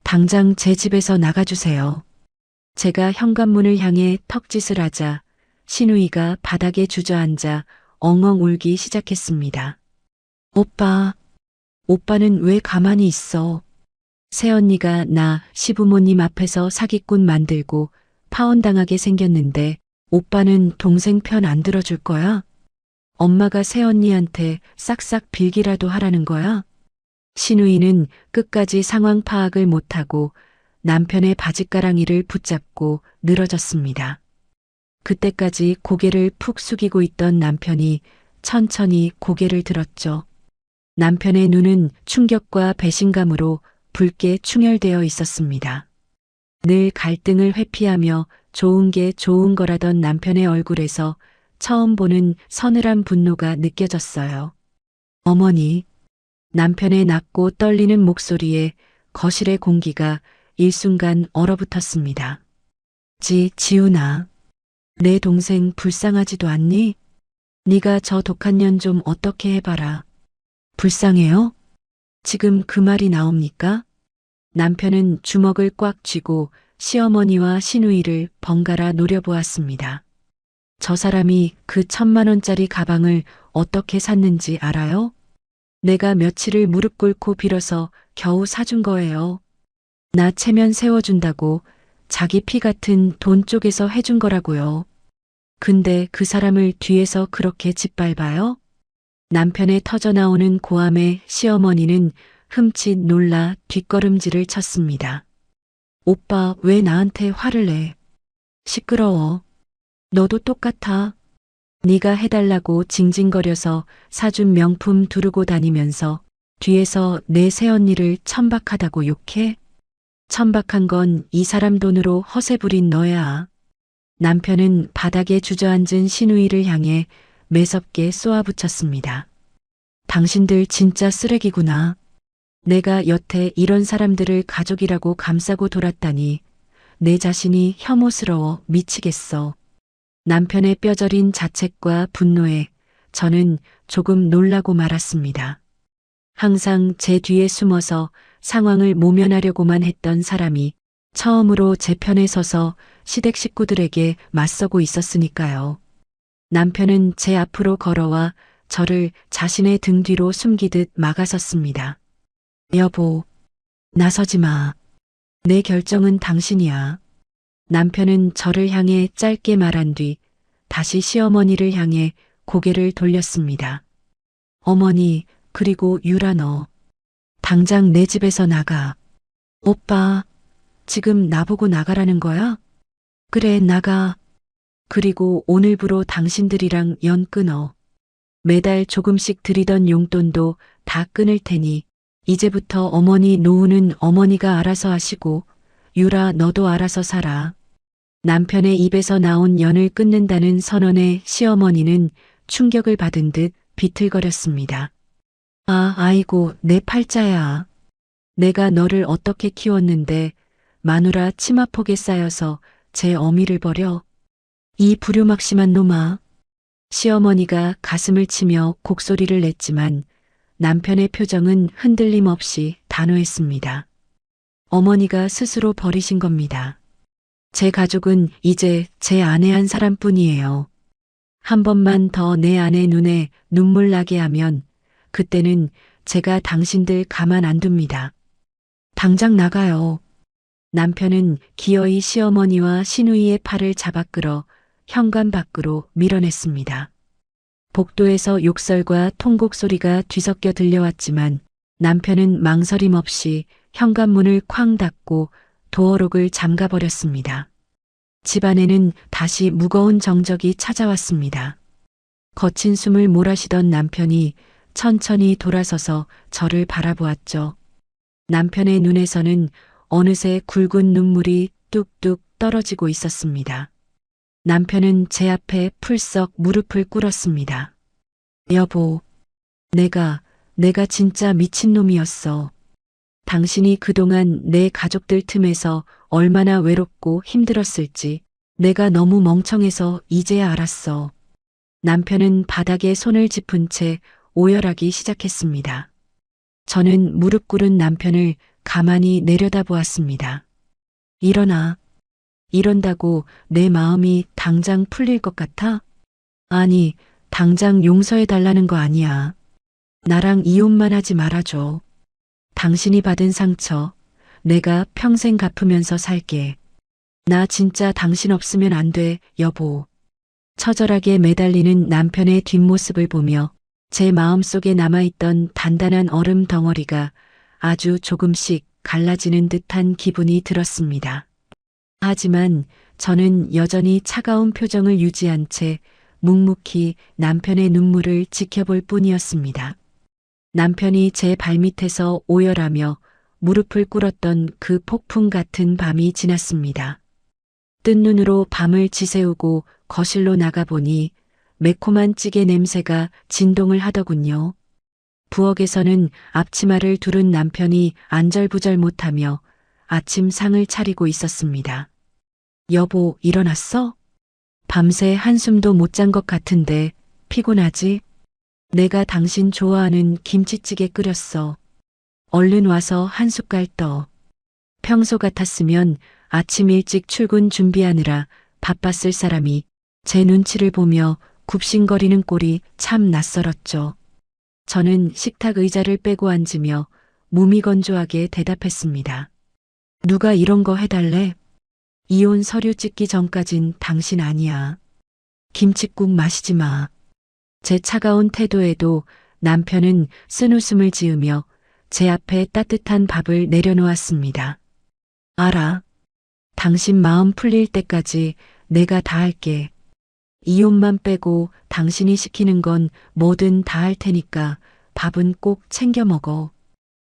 당장 제 집에서 나가주세요. 제가 현관문을 향해 턱짓을 하자 신우이가 바닥에 주저앉아 엉엉 울기 시작했습니다. 오빠는 왜 가만히 있어? 새언니가 나 시부모님 앞에서 사기꾼 만들고 파혼당하게 생겼는데 오빠는 동생 편 안 들어줄 거야? 엄마가 새언니한테 싹싹 빌기라도 하라는 거야? 신우이는 끝까지 상황 파악을 못하고 남편의 바짓가랑이를 붙잡고 늘어졌습니다. 그때까지 고개를 푹 숙이고 있던 남편이 천천히 고개를 들었죠. 남편의 눈은 충격과 배신감으로 붉게 충혈되어 있었습니다. 늘 갈등을 회피하며 좋은 게 좋은 거라던 남편의 얼굴에서 처음 보는 서늘한 분노가 느껴졌어요. 어머니, 남편의 낮고 떨리는 목소리에 거실의 공기가 일순간 얼어붙었습니다. 지훈아, 내 동생 불쌍하지도 않니? 네가 저 독한 년 좀 어떻게 해봐라. 불쌍해요? 지금 그 말이 나옵니까? 남편은 주먹을 꽉 쥐고 시어머니와 시누이를 번갈아 노려보았습니다. 저 사람이 그 1,000만 원짜리 가방을 어떻게 샀는지 알아요? 내가 며칠을 무릎 꿇고 빌어서 겨우 사준 거예요. 나 체면 세워준다고 자기 피 같은 돈 쪽에서 해준 거라고요. 근데 그 사람을 뒤에서 그렇게 짓밟아요? 남편의 터져나오는 고함에 시어머니는 흠칫 놀라 뒷걸음질을 쳤습니다. 오빠 왜 나한테 화를 내? 시끄러워. 너도 똑같아. 네가 해달라고 징징거려서 사준 명품 두르고 다니면서 뒤에서 내 새언니를 천박하다고 욕해? 천박한 건 이 사람 돈으로 허세 부린 너야. 남편은 바닥에 주저앉은 시누이를 향해 매섭게 쏘아붙였습니다. 당신들 진짜 쓰레기구나. 내가 여태 이런 사람들을 가족이라고 감싸고 돌았다니 내 자신이 혐오스러워 미치겠어. 남편의 뼈저린 자책과 분노에 저는 조금 놀라고 말았습니다. 항상 제 뒤에 숨어서 상황을 모면하려고만 했던 사람이 처음으로 제 편에 서서 시댁 식구들에게 맞서고 있었으니까요. 남편은 제 앞으로 걸어와 저를 자신의 등 뒤로 숨기듯 막아섰습니다. 여보, 나서지 마. 내 결정은 당신이야. 남편은 저를 향해 짧게 말한 뒤 다시 시어머니를 향해 고개를 돌렸습니다. 어머니, 그리고 유라 너. 당장 내 집에서 나가. 오빠, 지금 나보고 나가라는 거야? 그래, 나가. 그리고 오늘부로 당신들이랑 연 끊어. 매달 조금씩 드리던 용돈도 다 끊을 테니 이제부터 어머니 노후는 어머니가 알아서 하시고 유라 너도 알아서 살아. 남편의 입에서 나온 연을 끊는다는 선언에 시어머니는 충격을 받은 듯 비틀거렸습니다. 아이고 내 팔자야. 내가 너를 어떻게 키웠는데 마누라 치마폭에 쌓여서 제 어미를 버려. 이 부류막심한 놈아. 시어머니가 가슴을 치며 곡소리를 냈지만 남편의 표정은 흔들림 없이 단호했습니다. 어머니가 스스로 버리신 겁니다. 제 가족은 이제 제 아내 한 사람뿐이에요. 한 번만 더 내 아내 눈에 눈물 나게 하면 그때는 제가 당신들 가만 안 둡니다. 당장 나가요. 남편은 기어이 시어머니와 시누이의 팔을 잡아 끌어 현관 밖으로 밀어냈습니다. 복도에서 욕설과 통곡 소리가 뒤섞여 들려왔지만 남편은 망설임 없이 현관문을 쾅 닫고 도어록을 잠가버렸습니다. 집안에는 다시 무거운 정적이 찾아왔습니다. 거친 숨을 몰아쉬던 남편이 천천히 돌아서서 저를 바라보았죠. 남편의 눈에서는 어느새 굵은 눈물이 뚝뚝 떨어지고 있었습니다. 남편은 제 앞에 풀썩 무릎을 꿇었습니다. 여보, 내가 진짜 미친놈이었어. 당신이 그동안 내 가족들 틈에서 얼마나 외롭고 힘들었을지 내가 너무 멍청해서 이제야 알았어. 남편은 바닥에 손을 짚은 채 오열하기 시작했습니다. 저는 무릎 꿇은 남편을 가만히 내려다보았습니다. 일어나. 이런다고 내 마음이 당장 풀릴 것 같아? 아니, 당장 용서해달라는 거 아니야. 나랑 이혼만 하지 말아줘. 당신이 받은 상처, 내가 평생 갚으면서 살게. 나 진짜 당신 없으면 안 돼, 여보. 처절하게 매달리는 남편의 뒷모습을 보며 제 마음속에 남아있던 단단한 얼음 덩어리가 아주 조금씩 갈라지는 듯한 기분이 들었습니다. 하지만 저는 여전히 차가운 표정을 유지한 채 묵묵히 남편의 눈물을 지켜볼 뿐이었습니다. 남편이 제 발밑에서 오열하며 무릎을 꿇었던 그 폭풍 같은 밤이 지났습니다. 뜬 눈으로 밤을 지새우고 거실로 나가보니 매콤한 찌개 냄새가 진동을 하더군요. 부엌에서는 앞치마를 두른 남편이 안절부절 못하며 아침 상을 차리고 있었습니다. 여보, 일어났어? 밤새 한숨도 못 잔 것 같은데 피곤하지? 내가 당신 좋아하는 김치찌개 끓였어. 얼른 와서 한 숟갈 떠. 평소 같았으면 아침 일찍 출근 준비하느라 바빴을 사람이 제 눈치를 보며 굽신거리는 꼴이 참 낯설었죠. 저는 식탁 의자를 빼고 앉으며 무미건조하게 대답했습니다. 누가 이런 거 해달래? 이혼 서류 찍기 전까진 당신 아니야. 김칫국 마시지 마. 제 차가운 태도에도 남편은 쓴웃음을 지으며 제 앞에 따뜻한 밥을 내려놓았습니다. 알아. 당신 마음 풀릴 때까지 내가 다 할게. 이혼만 빼고 당신이 시키는 건 뭐든 다 할 테니까 밥은 꼭 챙겨 먹어.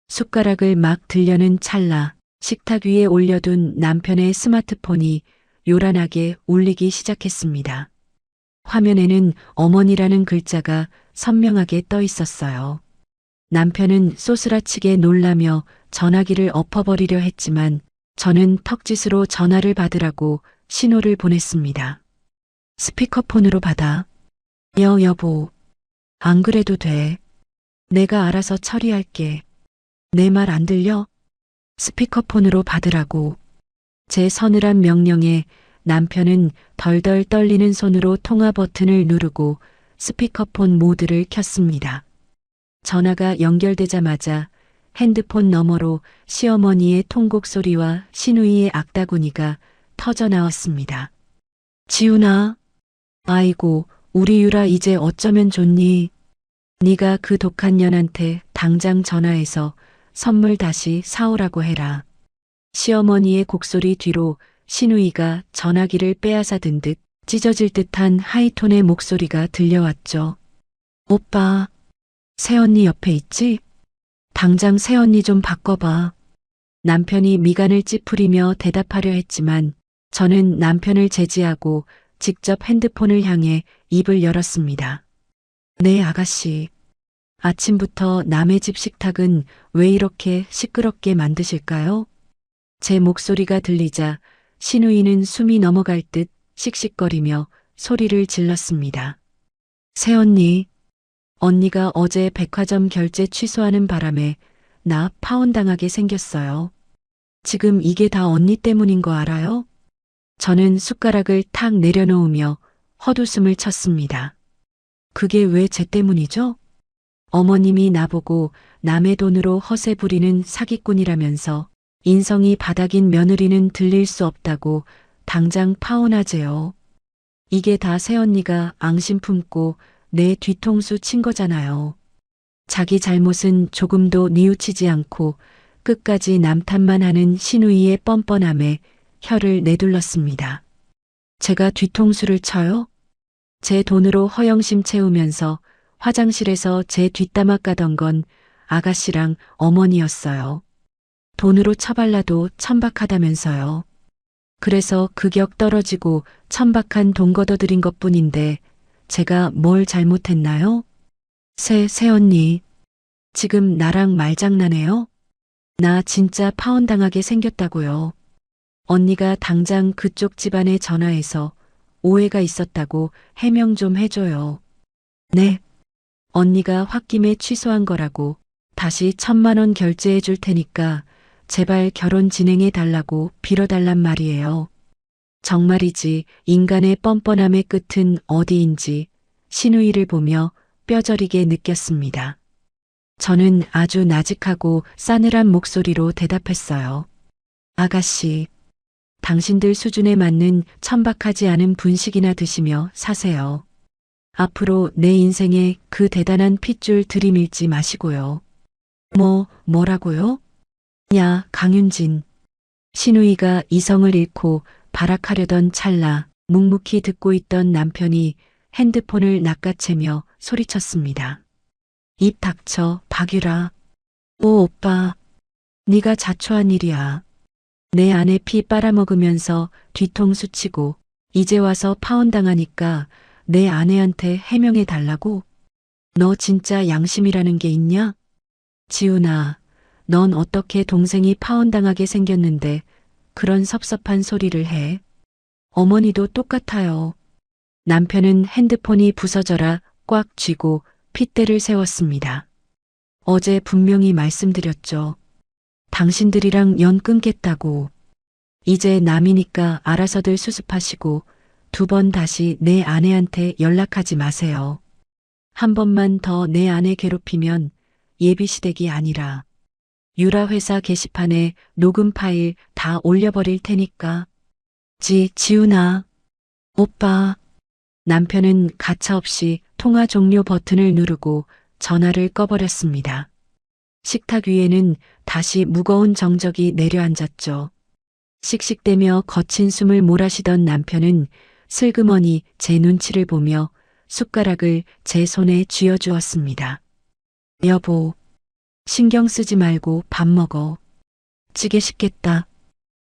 숟가락을 막 들려는 찰나 식탁 위에 올려둔 남편의 스마트폰이 요란하게 울리기 시작했습니다. 화면에는 어머니라는 글자가 선명하게 떠 있었어요. 남편은 쏘스라치게 놀라며 전화기를 엎어버리려 했지만 저는 턱짓으로 전화를 받으라고 신호를 보냈습니다. 스피커폰으로 받아. 여보. 안 그래도 돼. 내가 알아서 처리할게. 내 말 안 들려? 스피커폰으로 받으라고. 제 서늘한 명령에 남편은 덜덜 떨리는 손으로 통화 버튼을 누르고 스피커폰 모드를 켰습니다. 전화가 연결되자마자 핸드폰 너머로 시어머니의 통곡 소리와 시누이의 악다구니가 터져 나왔습니다. 지훈아, 아이고, 우리 유라 이제 어쩌면 좋니? 네가 그 독한 년한테 당장 전화해서 선물 다시 사오라고 해라. 시어머니의 곡소리 뒤로 시누이가 전화기를 빼앗아든 듯 찢어질 듯한 하이톤의 목소리가 들려왔죠. 오빠, 새언니 옆에 있지? 당장 새언니 좀 바꿔봐. 남편이 미간을 찌푸리며 대답하려 했지만 저는 남편을 제지하고 직접 핸드폰을 향해 입을 열었습니다. 네, 아가씨. 아침부터 남의 집 식탁은 왜 이렇게 시끄럽게 만드실까요? 제 목소리가 들리자 시누이는 숨이 넘어갈 듯 씩씩거리며 소리를 질렀습니다. 새언니, 언니가 어제 백화점 결제 취소하는 바람에 나 파혼당하게 생겼어요. 지금 이게 다 언니 때문인 거 알아요? 저는 숟가락을 탁 내려놓으며 헛웃음을 쳤습니다. 그게 왜 제 때문이죠? 어머님이 나보고 남의 돈으로 허세 부리는 사기꾼이라면서 인성이 바닥인 며느리는 들릴 수 없다고 당장 파혼하재요. 이게 다 새언니가 앙심 품고 내 뒤통수 친 거잖아요. 자기 잘못은 조금도 뉘우치지 않고 끝까지 남탓만 하는 시누이의 뻔뻔함에 혀를 내둘렀습니다. 제가 뒤통수를 쳐요? 제 돈으로 허영심 채우면서 화장실에서 제 뒷담화 까던 건 아가씨랑 어머니였어요. 돈으로 처발라도 천박하다면서요. 그래서 극역 떨어지고 천박한 돈 걷어들인 것뿐인데 제가 뭘 잘못했나요? 새언니, 지금 나랑 말장난해요? 나 진짜 파혼당하게 생겼다고요. 언니가 당장 그쪽 집안에 전화해서 오해가 있었다고 해명 좀 해줘요. 네. 언니가 홧김에 취소한 거라고 다시 1,000만 원 결제해 줄 테니까 제발 결혼 진행해 달라고 빌어달란 말이에요. 정말이지 인간의 뻔뻔함의 끝은 어디인지 시누이를 보며 뼈저리게 느꼈습니다. 저는 아주 나직하고 싸늘한 목소리로 대답했어요. 아가씨, 당신들 수준에 맞는 천박하지 않은 분식이나 드시며 사세요. 앞으로 내 인생에 그 대단한 핏줄 들이밀지 마시고요. 뭐라고요? 야, 강윤진. 시누이가 이성을 잃고 발악하려던 찰나 묵묵히 듣고 있던 남편이 핸드폰을 낚아채며 소리쳤습니다. 입 닥쳐, 박유라. 오, 오빠. 네가 자초한 일이야. 내 아내 피 빨아먹으면서 뒤통수 치고 이제 와서 파혼당하니까 내 아내한테 해명해 달라고? 너 진짜 양심이라는 게 있냐? 지훈아, 넌 어떻게 동생이 파혼당하게 생겼는데 그런 섭섭한 소리를 해? 어머니도 똑같아요. 남편은 핸드폰이 부서져라 꽉 쥐고 핏대를 세웠습니다. 어제 분명히 말씀드렸죠. 당신들이랑 연 끊겠다고. 이제 남이니까 알아서들 수습하시고 2번 다시 내 아내한테 연락하지 마세요. 한 번만 더 내 아내 괴롭히면 예비시댁이 아니라 유라 회사 게시판에 녹음 파일 다 올려버릴 테니까. 지훈아. 오빠. 남편은 가차없이 통화 종료 버튼을 누르고 전화를 꺼버렸습니다. 식탁 위에는 다시 무거운 정적이 내려앉았죠. 씩씩대며 거친 숨을 몰아쉬던 남편은 슬그머니 제 눈치를 보며 숟가락을 제 손에 쥐어주었습니다. 여보, 신경 쓰지 말고 밥 먹어. 찌개 식겠다.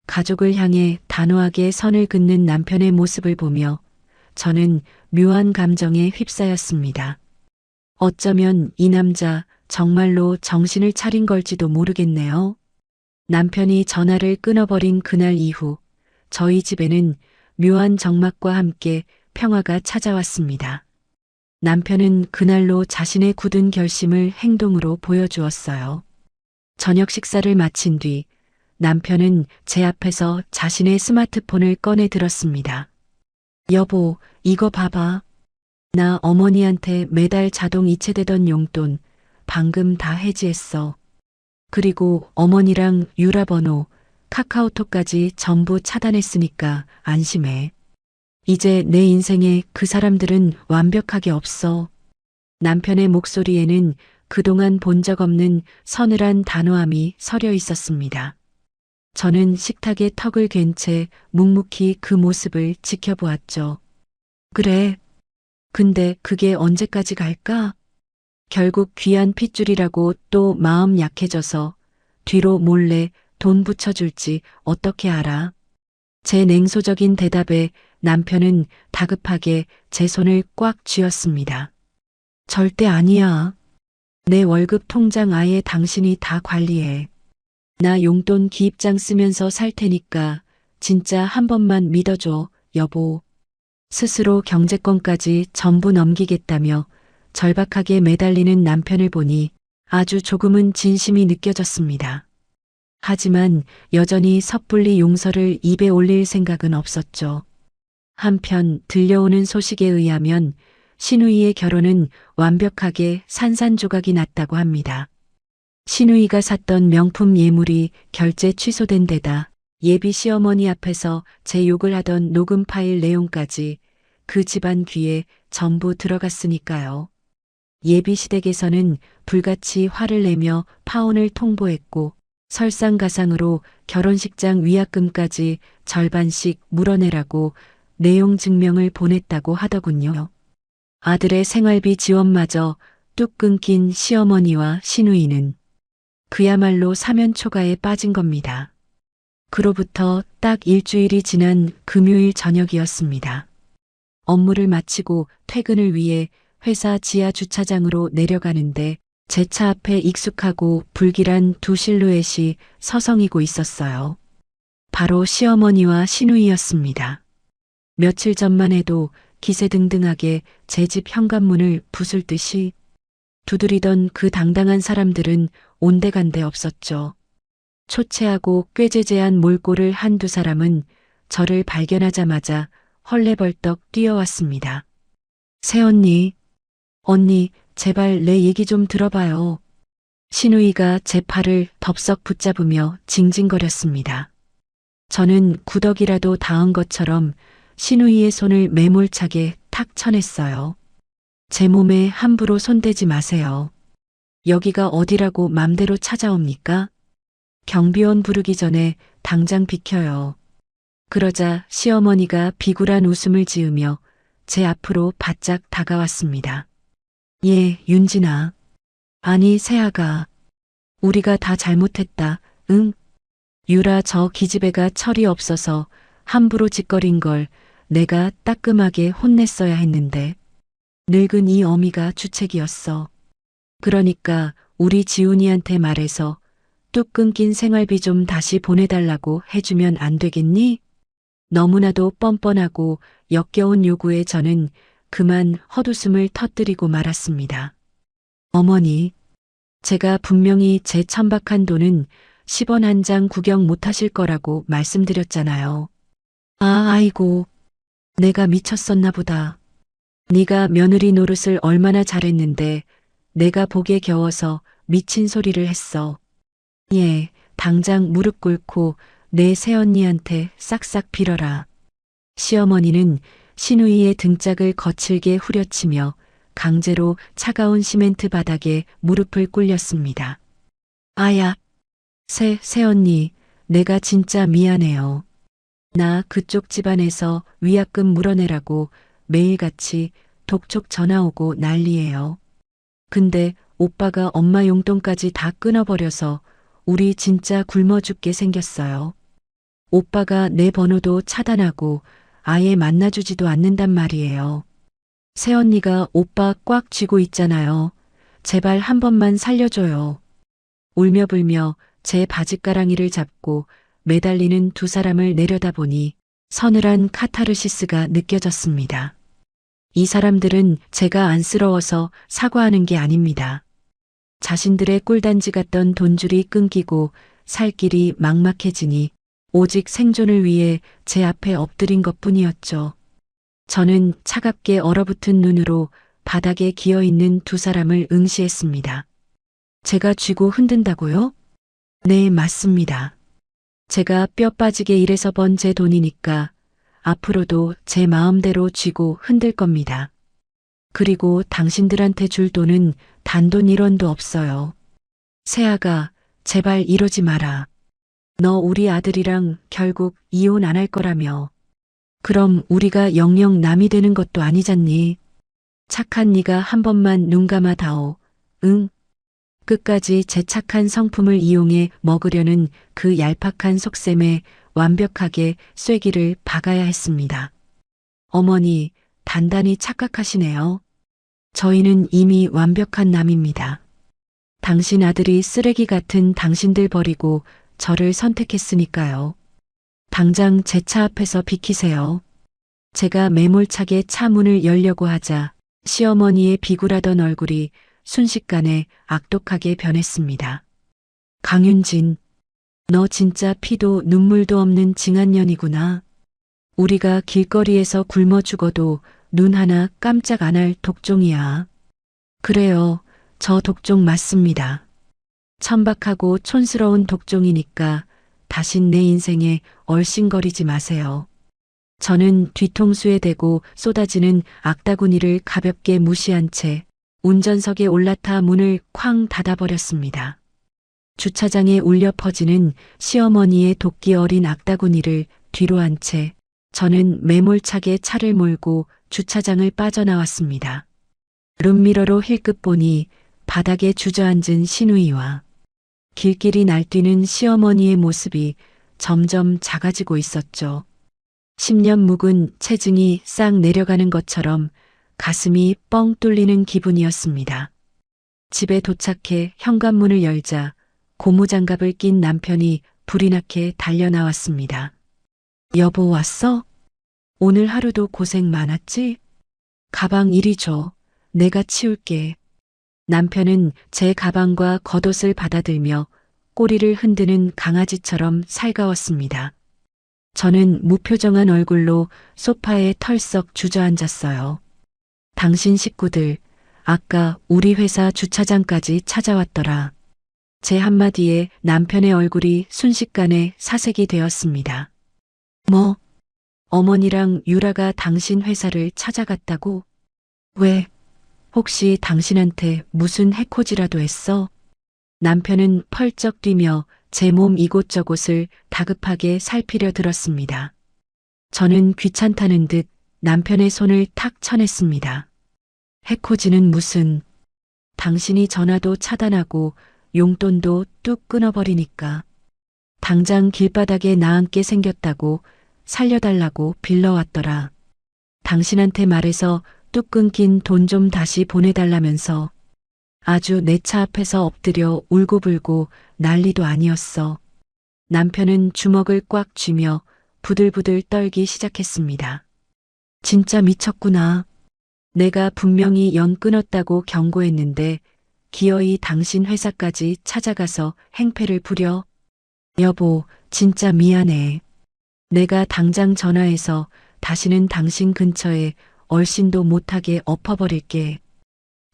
가족을 향해 단호하게 선을 긋는 남편의 모습을 보며 저는 묘한 감정에 휩싸였습니다. 어쩌면 이 남자 정말로 정신을 차린 걸지도 모르겠네요. 남편이 전화를 끊어버린 그날 이후 저희 집에는 묘한 정막과 함께 평화가 찾아왔습니다. 남편은 그날로 자신의 굳은 결심을 행동으로 보여주었어요. 저녁 식사를 마친 뒤 남편은 제 앞에서 자신의 스마트폰을 꺼내 들었습니다. 여보, 이거 봐봐. 나 어머니한테 매달 자동 이체되던 용돈 방금 다 해지했어. 그리고 어머니랑 유라번호, 카카오톡까지 전부 차단했으니까 안심해. 이제 내 인생에 그 사람들은 완벽하게 없어. 남편의 목소리에는 그동안 본 적 없는 서늘한 단호함이 서려 있었습니다. 저는 식탁에 턱을 괜 채 묵묵히 그 모습을 지켜보았죠. 그래. 근데 그게 언제까지 갈까? 결국 귀한 핏줄이라고 또 마음 약해져서 뒤로 몰래 돈 붙여줄지 어떻게 알아? 제 냉소적인 대답에 남편은 다급하게 제 손을 꽉 쥐었습니다. 절대 아니야. 내 월급 통장 아예 당신이 다 관리해. 나 용돈 기입장 쓰면서 살 테니까 진짜 한 번만 믿어줘, 여보. 스스로 경제권까지 전부 넘기겠다며 절박하게 매달리는 남편을 보니 아주 조금은 진심이 느껴졌습니다. 하지만 여전히 섣불리 용서를 입에 올릴 생각은 없었죠. 한편 들려오는 소식에 의하면 신우이의 결혼은 완벽하게 산산조각이 났다고 합니다. 신우이가 샀던 명품 예물이 결제 취소된 데다 예비 시어머니 앞에서 제 욕을 하던 녹음 파일 내용까지 그 집안 귀에 전부 들어갔으니까요. 예비 시댁에서는 불같이 화를 내며 파혼을 통보했고 설상가상으로 결혼식장 위약금까지 절반씩 물어내라고 내용 증명을 보냈다고 하더군요. 아들의 생활비 지원마저 뚝 끊긴 시어머니와 시누이는 그야말로 사면초가에 빠진 겁니다. 그로부터 딱 일주일이 지난 금요일 저녁이었습니다. 업무를 마치고 퇴근을 위해 회사 지하 주차장으로 내려가는데 제 차 앞에 익숙하고 불길한 두 실루엣이 서성이고 있었어요. 바로 시어머니와 시누이였습니다. 며칠 전만 해도 기세등등하게 제 집 현관문을 부술 듯이 두드리던 그 당당한 사람들은 온데간데 없었죠. 초췌하고 꾀죄죄한 몰골을 한두 사람은 저를 발견하자마자 헐레벌떡 뛰어왔습니다. 새언니, 언니, 제발 내 얘기 좀 들어봐요. 시누이가 제 팔을 덥석 붙잡으며 징징거렸습니다. 저는 구덕이라도 닿은 것처럼 시누이의 손을 매몰차게 탁 쳐냈어요. 제 몸에 함부로 손대지 마세요. 여기가 어디라고 맘대로 찾아옵니까? 경비원 부르기 전에 당장 비켜요. 그러자 시어머니가 비굴한 웃음을 지으며 제 앞으로 바짝 다가왔습니다. 예, 윤진아. 아니, 세아가. 우리가 다 잘못했다, 응? 유라 저 기집애가 철이 없어서 함부로 짓거린 걸 내가 따끔하게 혼냈어야 했는데. 늙은 이 어미가 주책이었어. 그러니까 우리 지훈이한테 말해서 뚝 끊긴 생활비 좀 다시 보내달라고 해주면 안 되겠니? 너무나도 뻔뻔하고 역겨운 요구에 저는 그만 헛웃음을 터뜨리고 말았습니다. 어머니, 제가 분명히 제 천박한 돈은 10원 한 장 구경 못하실 거라고 말씀드렸잖아요. 아이고, 내가 미쳤었나 보다. 네가 며느리 노릇을 얼마나 잘했는데 내가 보기에 겨워서 미친 소리를 했어. 예, 당장 무릎 꿇고 내 새언니한테 싹싹 빌어라. 시어머니는 시누이의 등짝을 거칠게 후려치며 강제로 차가운 시멘트 바닥에 무릎을 꿇렸습니다. 아야, 새언니, 내가 진짜 미안해요. 나 그쪽 집안에서 위약금 물어내라고 매일같이 독촉 전화 오고 난리예요. 근데 오빠가 엄마 용돈까지 다 끊어버려서 우리 진짜 굶어 죽게 생겼어요. 오빠가 내 번호도 차단하고 아예 만나주지도 않는단 말이에요. 새언니가 오빠 꽉 쥐고 있잖아요. 제발 한 번만 살려줘요. 울며 불며 제 바짓가랑이를 잡고 매달리는 두 사람을 내려다보니 서늘한 카타르시스가 느껴졌습니다. 이 사람들은 제가 안쓰러워서 사과하는 게 아닙니다. 자신들의 꿀단지 같던 돈줄이 끊기고 살 길이 막막해지니 오직 생존을 위해 제 앞에 엎드린 것뿐이었죠. 저는 차갑게 얼어붙은 눈으로 바닥에 기어있는 두 사람을 응시했습니다. 제가 쥐고 흔든다고요? 네, 맞습니다. 제가 뼈 빠지게 일해서 번 제 돈이니까 앞으로도 제 마음대로 쥐고 흔들 겁니다. 그리고 당신들한테 줄 돈은 단돈 1원도 없어요. 세아가, 제발 이러지 마라. 너 우리 아들이랑 결국 이혼 안 할 거라며. 그럼 우리가 영영 남이 되는 것도 아니잖니. 착한 네가 한 번만 눈 감아 다오. 응? 끝까지 제 착한 성품을 이용해 먹으려는 그 얄팍한 속셈에 완벽하게 쐐기를 박아야 했습니다. 어머니, 단단히 착각하시네요. 저희는 이미 완벽한 남입니다. 당신 아들이 쓰레기 같은 당신들 버리고 저를 선택했으니까요. 당장 제 차 앞에서 비키세요. 제가 매몰차게 차 문을 열려고 하자 시어머니의 비굴하던 얼굴이 순식간에 악독하게 변했습니다. 강윤진, 너 진짜 피도 눈물도 없는 징한년이구나. 우리가 길거리에서 굶어 죽어도 눈 하나 깜짝 안 할 독종이야. 그래요, 저 독종 맞습니다. 천박하고 촌스러운 독종이니까 다신 내 인생에 얼씬거리지 마세요. 저는 뒤통수에 대고 쏟아지는 악다구니를 가볍게 무시한 채 운전석에 올라타 문을 쾅 닫아버렸습니다. 주차장에 울려 퍼지는 시어머니의 도끼 어린 악다구니를 뒤로 한 채 저는 매몰차게 차를 몰고 주차장을 빠져나왔습니다. 룸미러로 힐끗 보니 바닥에 주저앉은 시누이와 길길이 날뛰는 시어머니의 모습이 점점 작아지고 있었죠. 10년 묵은 체증이 싹 내려가는 것처럼 가슴이 뻥 뚫리는 기분이었습니다. 집에 도착해 현관문을 열자 고무장갑을 낀 남편이 불이 나게 달려나왔습니다. 여보 왔어? 오늘 하루도 고생 많았지? 가방 이리 줘. 내가 치울게. 남편은 제 가방과 겉옷을 받아들며 꼬리를 흔드는 강아지처럼 살가웠습니다. 저는 무표정한 얼굴로 소파에 털썩 주저앉았어요. 당신 식구들, 아까 우리 회사 주차장까지 찾아왔더라. 제 한마디에 남편의 얼굴이 순식간에 사색이 되었습니다. 뭐? 어머니랑 유라가 당신 회사를 찾아갔다고? 왜? 혹시 당신한테 무슨 해코지라도 했어? 남편은 펄쩍 뛰며 제 몸 이곳저곳을 다급하게 살피려 들었습니다. 저는 귀찮다는 듯 남편의 손을 탁 쳐냈습니다. 해코지는 무슨, 당신이 전화도 차단하고 용돈도 뚝 끊어버리니까. 당장 길바닥에 나앉게 생겼다고 살려달라고 빌러왔더라. 당신한테 말해서 뚝 끊긴 돈 좀 다시 보내달라면서 아주 내 차 앞에서 엎드려 울고불고 난리도 아니었어. 남편은 주먹을 꽉 쥐며 부들부들 떨기 시작했습니다. 진짜 미쳤구나. 내가 분명히 연 끊었다고 경고했는데 기어이 당신 회사까지 찾아가서 행패를 부려. 여보, 진짜 미안해. 내가 당장 전화해서 다시는 당신 근처에 얼씬도 못하게 엎어버릴게.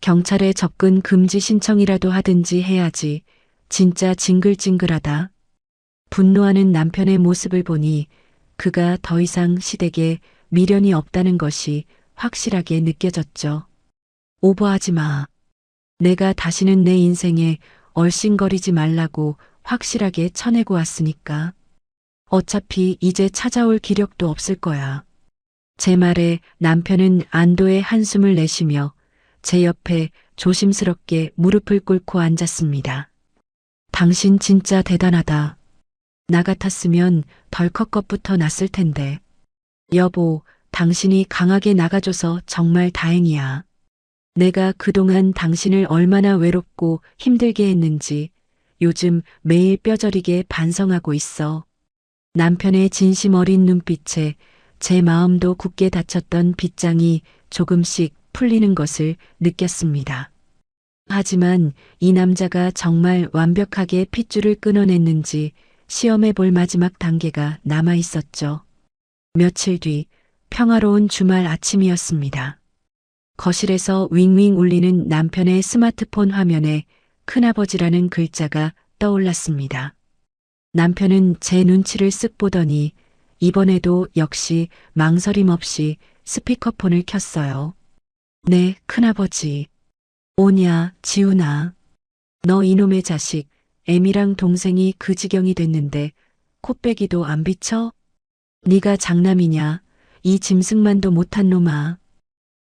경찰에 접근 금지 신청이라도 하든지 해야지. 진짜 징글징글하다. 분노하는 남편의 모습을 보니 그가 더 이상 시댁에 미련이 없다는 것이 확실하게 느껴졌죠. 오버하지 마. 내가 다시는 내 인생에 얼씬거리지 말라고 확실하게 쳐내고 왔으니까. 어차피 이제 찾아올 기력도 없을 거야. 제 말에 남편은 안도의 한숨을 내쉬며 제 옆에 조심스럽게 무릎을 꿇고 앉았습니다. 당신 진짜 대단하다. 나 같았으면 덜컥 것부터 났을 텐데. 여보, 당신이 강하게 나가줘서 정말 다행이야. 내가 그동안 당신을 얼마나 외롭고 힘들게 했는지 요즘 매일 뼈저리게 반성하고 있어. 남편의 진심 어린 눈빛에 제 마음도 굳게 닫혔던 빗장이 조금씩 풀리는 것을 느꼈습니다. 하지만 이 남자가 정말 완벽하게 핏줄을 끊어냈는지 시험해 볼 마지막 단계가 남아 있었죠. 며칠 뒤 평화로운 주말 아침이었습니다. 거실에서 윙윙 울리는 남편의 스마트폰 화면에 큰아버지라는 글자가 떠올랐습니다. 남편은 제 눈치를 쓱 보더니 이번에도 역시 망설임 없이 스피커폰을 켰어요. 네, 큰아버지. 오냐, 지훈아. 너 이놈의 자식, 애미랑 동생이 그 지경이 됐는데 코빼기도 안 비쳐? 네가 장남이냐? 이 짐승만도 못한 놈아.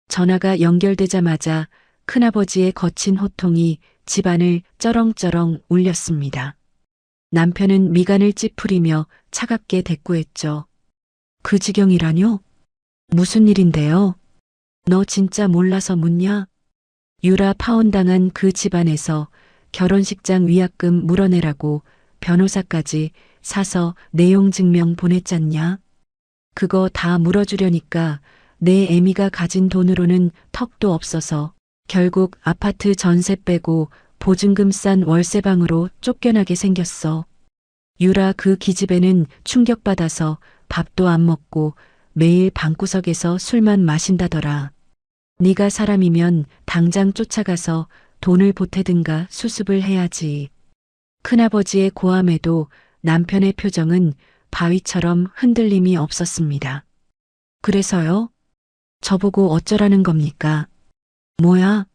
전화가 연결되자마자 큰아버지의 거친 호통이 집안을 쩌렁쩌렁 울렸습니다. 남편은 미간을 찌푸리며 차갑게 대꾸했죠. 그 지경이라뇨? 무슨 일인데요? 너 진짜 몰라서 묻냐? 유라 파혼당한 그 집안에서 결혼식장 위약금 물어내라고 변호사까지 사서 내용 증명 보냈잖냐? 그거 다 물어주려니까 내 애미가 가진 돈으로는 턱도 없어서 결국 아파트 전세 빼고 보증금 싼 월세방으로 쫓겨나게 생겼어. 유라 그 기집애는 충격받아서 밥도 안 먹고 매일 방구석에서 술만 마신다더라. 네가 사람이면 당장 쫓아가서 돈을 보태든가 수습을 해야지. 큰아버지의 고함에도 남편의 표정은 바위처럼 흔들림이 없었습니다. 그래서요? 저보고 어쩌라는 겁니까? 뭐야?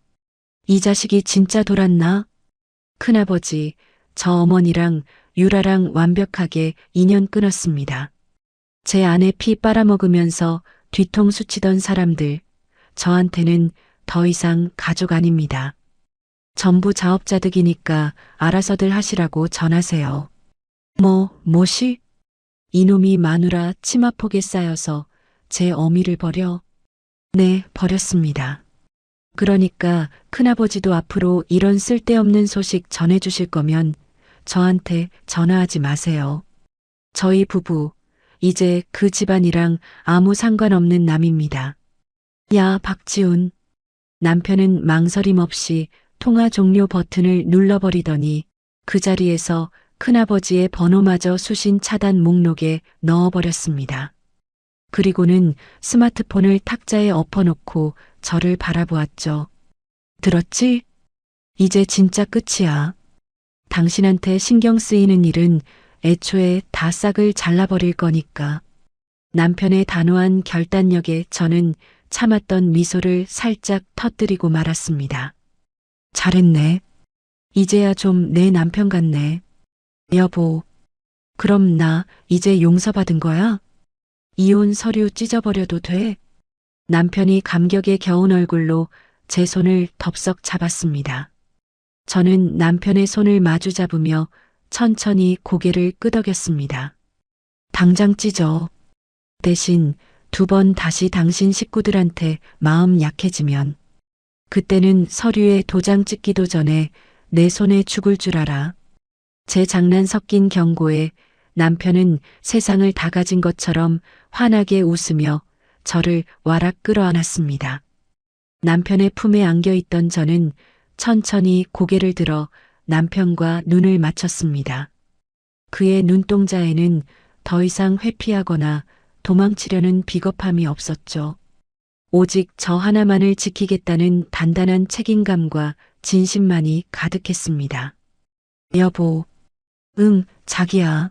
이 자식이 진짜 돌았나? 큰아버지, 저 어머니랑 유라랑 완벽하게 인연 끊었습니다. 제 아내 피 빨아먹으면서 뒤통수 치던 사람들, 저한테는 더 이상 가족 아닙니다. 전부 자업자득이니까 알아서들 하시라고 전하세요. 뭐시? 이놈이 마누라 치마폭에 쌓여서 제 어미를 버려? 네, 버렸습니다. 그러니까 큰아버지도 앞으로 이런 쓸데없는 소식 전해주실 거면 저한테 전화하지 마세요. 저희 부부, 이제 그 집안이랑 아무 상관없는 남입니다. 야, 박지훈. 남편은 망설임 없이 통화 종료 버튼을 눌러버리더니 그 자리에서 큰아버지의 번호마저 수신 차단 목록에 넣어버렸습니다. 그리고는 스마트폰을 탁자에 엎어놓고 저를 바라보았죠. 들었지? 이제 진짜 끝이야. 당신한테 신경 쓰이는 일은 애초에 다 싹을 잘라버릴 거니까. 남편의 단호한 결단력에 저는 참았던 미소를 살짝 터뜨리고 말았습니다. 잘했네. 이제야 좀 내 남편 같네. 여보, 그럼 나 이제 용서받은 거야? 이혼 서류 찢어버려도 돼? 남편이 감격에 겨운 얼굴로 제 손을 덥석 잡았습니다. 저는 남편의 손을 마주 잡으며 천천히 고개를 끄덕였습니다. 당장 찢어. 대신 2번 다시 당신 식구들한테 마음 약해지면 그때는 서류에 도장 찍기도 전에 내 손에 죽을 줄 알아. 제 장난 섞인 경고에 남편은 세상을 다 가진 것처럼 환하게 웃으며 저를 와락 끌어안았습니다. 남편의 품에 안겨있던 저는 천천히 고개를 들어 남편과 눈을 맞췄습니다. 그의 눈동자에는 더 이상 회피하거나 도망치려는 비겁함이 없었죠. 오직 저 하나만을 지키겠다는 단단한 책임감과 진심만이 가득했습니다. 여보. 응, 자기야.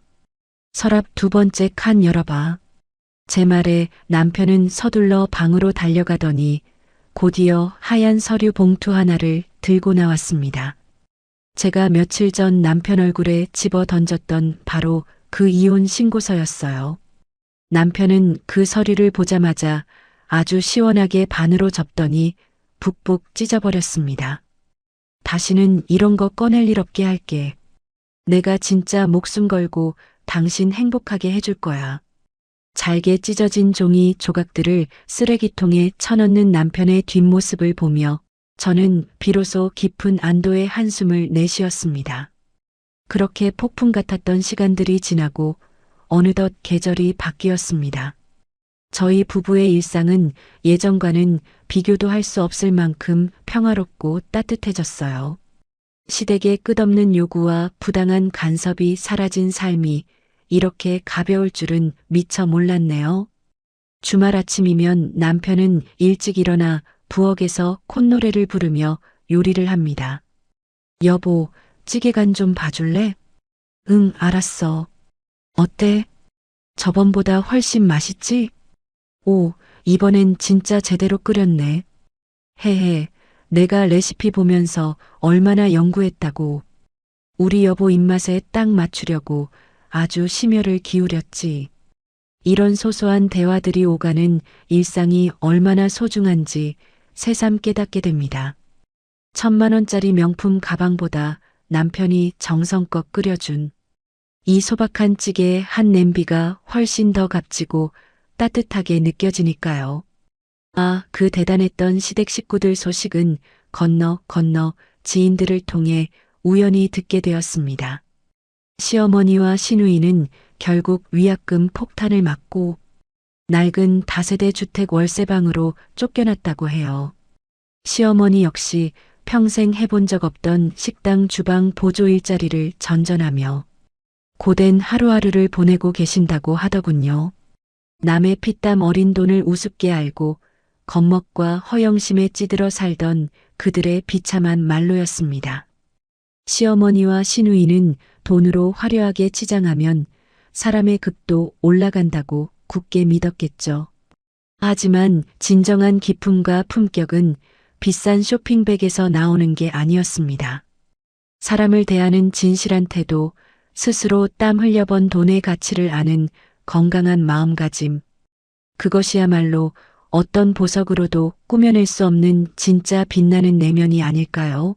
서랍 2번째 칸 열어봐. 제 말에 남편은 서둘러 방으로 달려가더니 곧이어 하얀 서류 봉투 하나를 들고 나왔습니다. 제가 며칠 전 남편 얼굴에 집어 던졌던 바로 그 이혼 신고서였어요. 남편은 그 서류를 보자마자 아주 시원하게 반으로 접더니 북북 찢어버렸습니다. 다시는 이런 거 꺼낼 일 없게 할게. 내가 진짜 목숨 걸고 당신 행복하게 해줄 거야. 잘게 찢어진 종이 조각들을 쓰레기통에 쳐넣는 남편의 뒷모습을 보며 저는 비로소 깊은 안도의 한숨을 내쉬었습니다. 그렇게 폭풍 같았던 시간들이 지나고 어느덧 계절이 바뀌었습니다. 저희 부부의 일상은 예전과는 비교도 할 수 없을 만큼 평화롭고 따뜻해졌어요. 시댁의 끝없는 요구와 부당한 간섭이 사라진 삶이 이렇게 가벼울 줄은 미처 몰랐네요. 주말 아침이면 남편은 일찍 일어나 부엌에서 콧노래를 부르며 요리를 합니다. 여보, 찌개간 좀 봐줄래? 응, 알았어. 어때? 저번보다 훨씬 맛있지? 오, 이번엔 진짜 제대로 끓였네. 헤헤, 내가 레시피 보면서 얼마나 연구했다고. 우리 여보 입맛에 딱 맞추려고 아주 심혈을 기울였지. 이런 소소한 대화들이 오가는 일상이 얼마나 소중한지 새삼 깨닫게 됩니다. 1,000만 원짜리 명품 가방보다 남편이 정성껏 끓여준 이 소박한 찌개의 한 냄비가 훨씬 더 값지고 따뜻하게 느껴지니까요. 아, 그 대단했던 시댁 식구들 소식은 건너 지인들을 통해 우연히 듣게 되었습니다. 시어머니와 시누이는 결국 위약금 폭탄을 맞고 낡은 다세대 주택 월세방으로 쫓겨났다고 해요. 시어머니 역시 평생 해본 적 없던 식당 주방 보조 일자리를 전전하며 고된 하루하루를 보내고 계신다고 하더군요. 남의 피땀 어린 돈을 우습게 알고 겁먹과 허영심에 찌들어 살던 그들의 비참한 말로였습니다. 시어머니와 시누이는 돈으로 화려하게 치장하면 사람의 급도 올라간다고 굳게 믿었겠죠. 하지만 진정한 기품과 품격은 비싼 쇼핑백에서 나오는 게 아니었습니다. 사람을 대하는 진실한 태도, 스스로 땀 흘려번 돈의 가치를 아는 건강한 마음가짐. 그것이야말로 어떤 보석으로도 꾸며낼 수 없는 진짜 빛나는 내면이 아닐까요?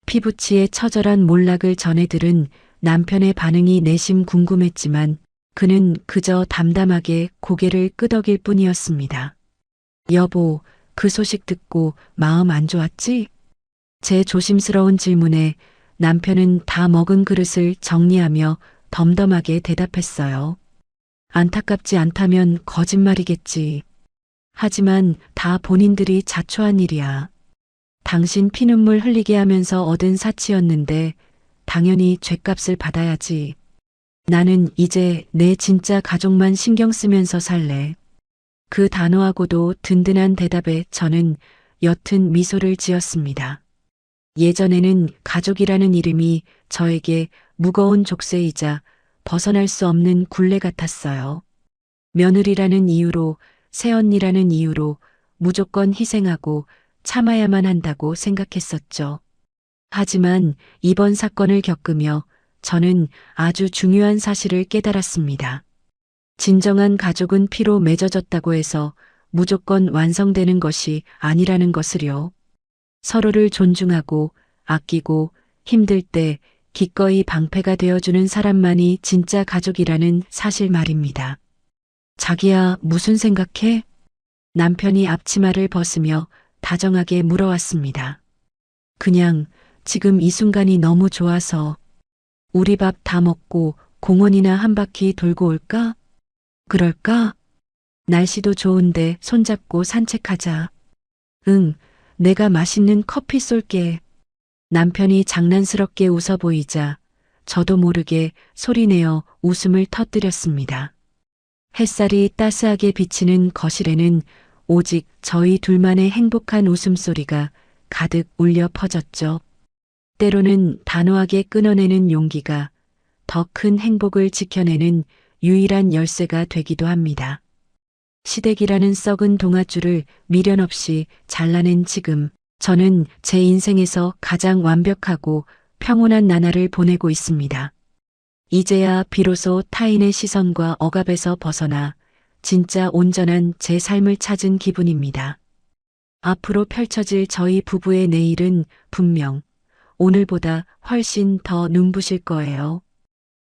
피부치의 처절한 몰락을 전해 들은 남편의 반응이 내심 궁금했지만 그는 그저 담담하게 고개를 끄덕일 뿐이었습니다. 여보, 그 소식 듣고 마음 안 좋았지? 제 조심스러운 질문에 남편은 다 먹은 그릇을 정리하며 덤덤하게 대답했어요. 안타깝지 않다면 거짓말이겠지. 하지만 다 본인들이 자초한 일이야. 당신 피눈물 흘리게 하면서 얻은 사치였는데 당연히 죗값을 받아야지. 나는 이제 내 진짜 가족만 신경 쓰면서 살래. 그 단호하고도 든든한 대답에 저는 옅은 미소를 지었습니다. 예전에는 가족이라는 이름이 저에게 무거운 족쇄이자 벗어날 수 없는 굴레 같았어요. 며느리라는 이유로, 새언니라는 이유로 무조건 희생하고 참아야만 한다고 생각했었죠. 하지만 이번 사건을 겪으며 저는 아주 중요한 사실을 깨달았습니다. 진정한 가족은 피로 맺어졌다고 해서 무조건 완성되는 것이 아니라는 것을요. 서로를 존중하고 아끼고 힘들 때 기꺼이 방패가 되어주는 사람만이 진짜 가족이라는 사실 말입니다. 자기야, 무슨 생각해? 남편이 앞치마를 벗으며 다정하게 물어왔습니다. 그냥 지금 이 순간이 너무 좋아서. 우리 밥 다 먹고 공원이나 한 바퀴 돌고 올까? 그럴까? 날씨도 좋은데 손잡고 산책하자. 응, 내가 맛있는 커피 쏠게. 남편이 장난스럽게 웃어 보이자 저도 모르게 소리내어 웃음을 터뜨렸습니다. 햇살이 따스하게 비치는 거실에는 오직 저희 둘만의 행복한 웃음소리가 가득 울려 퍼졌죠. 때로는 단호하게 끊어내는 용기가 더 큰 행복을 지켜내는 유일한 열쇠가 되기도 합니다. 시댁이라는 썩은 동아줄을 미련 없이 잘라낸 지금 저는 제 인생에서 가장 완벽하고 평온한 나날을 보내고 있습니다. 이제야 비로소 타인의 시선과 억압에서 벗어나 진짜 온전한 제 삶을 찾은 기분입니다. 앞으로 펼쳐질 저희 부부의 내일은 분명 오늘보다 훨씬 더 눈부실 거예요.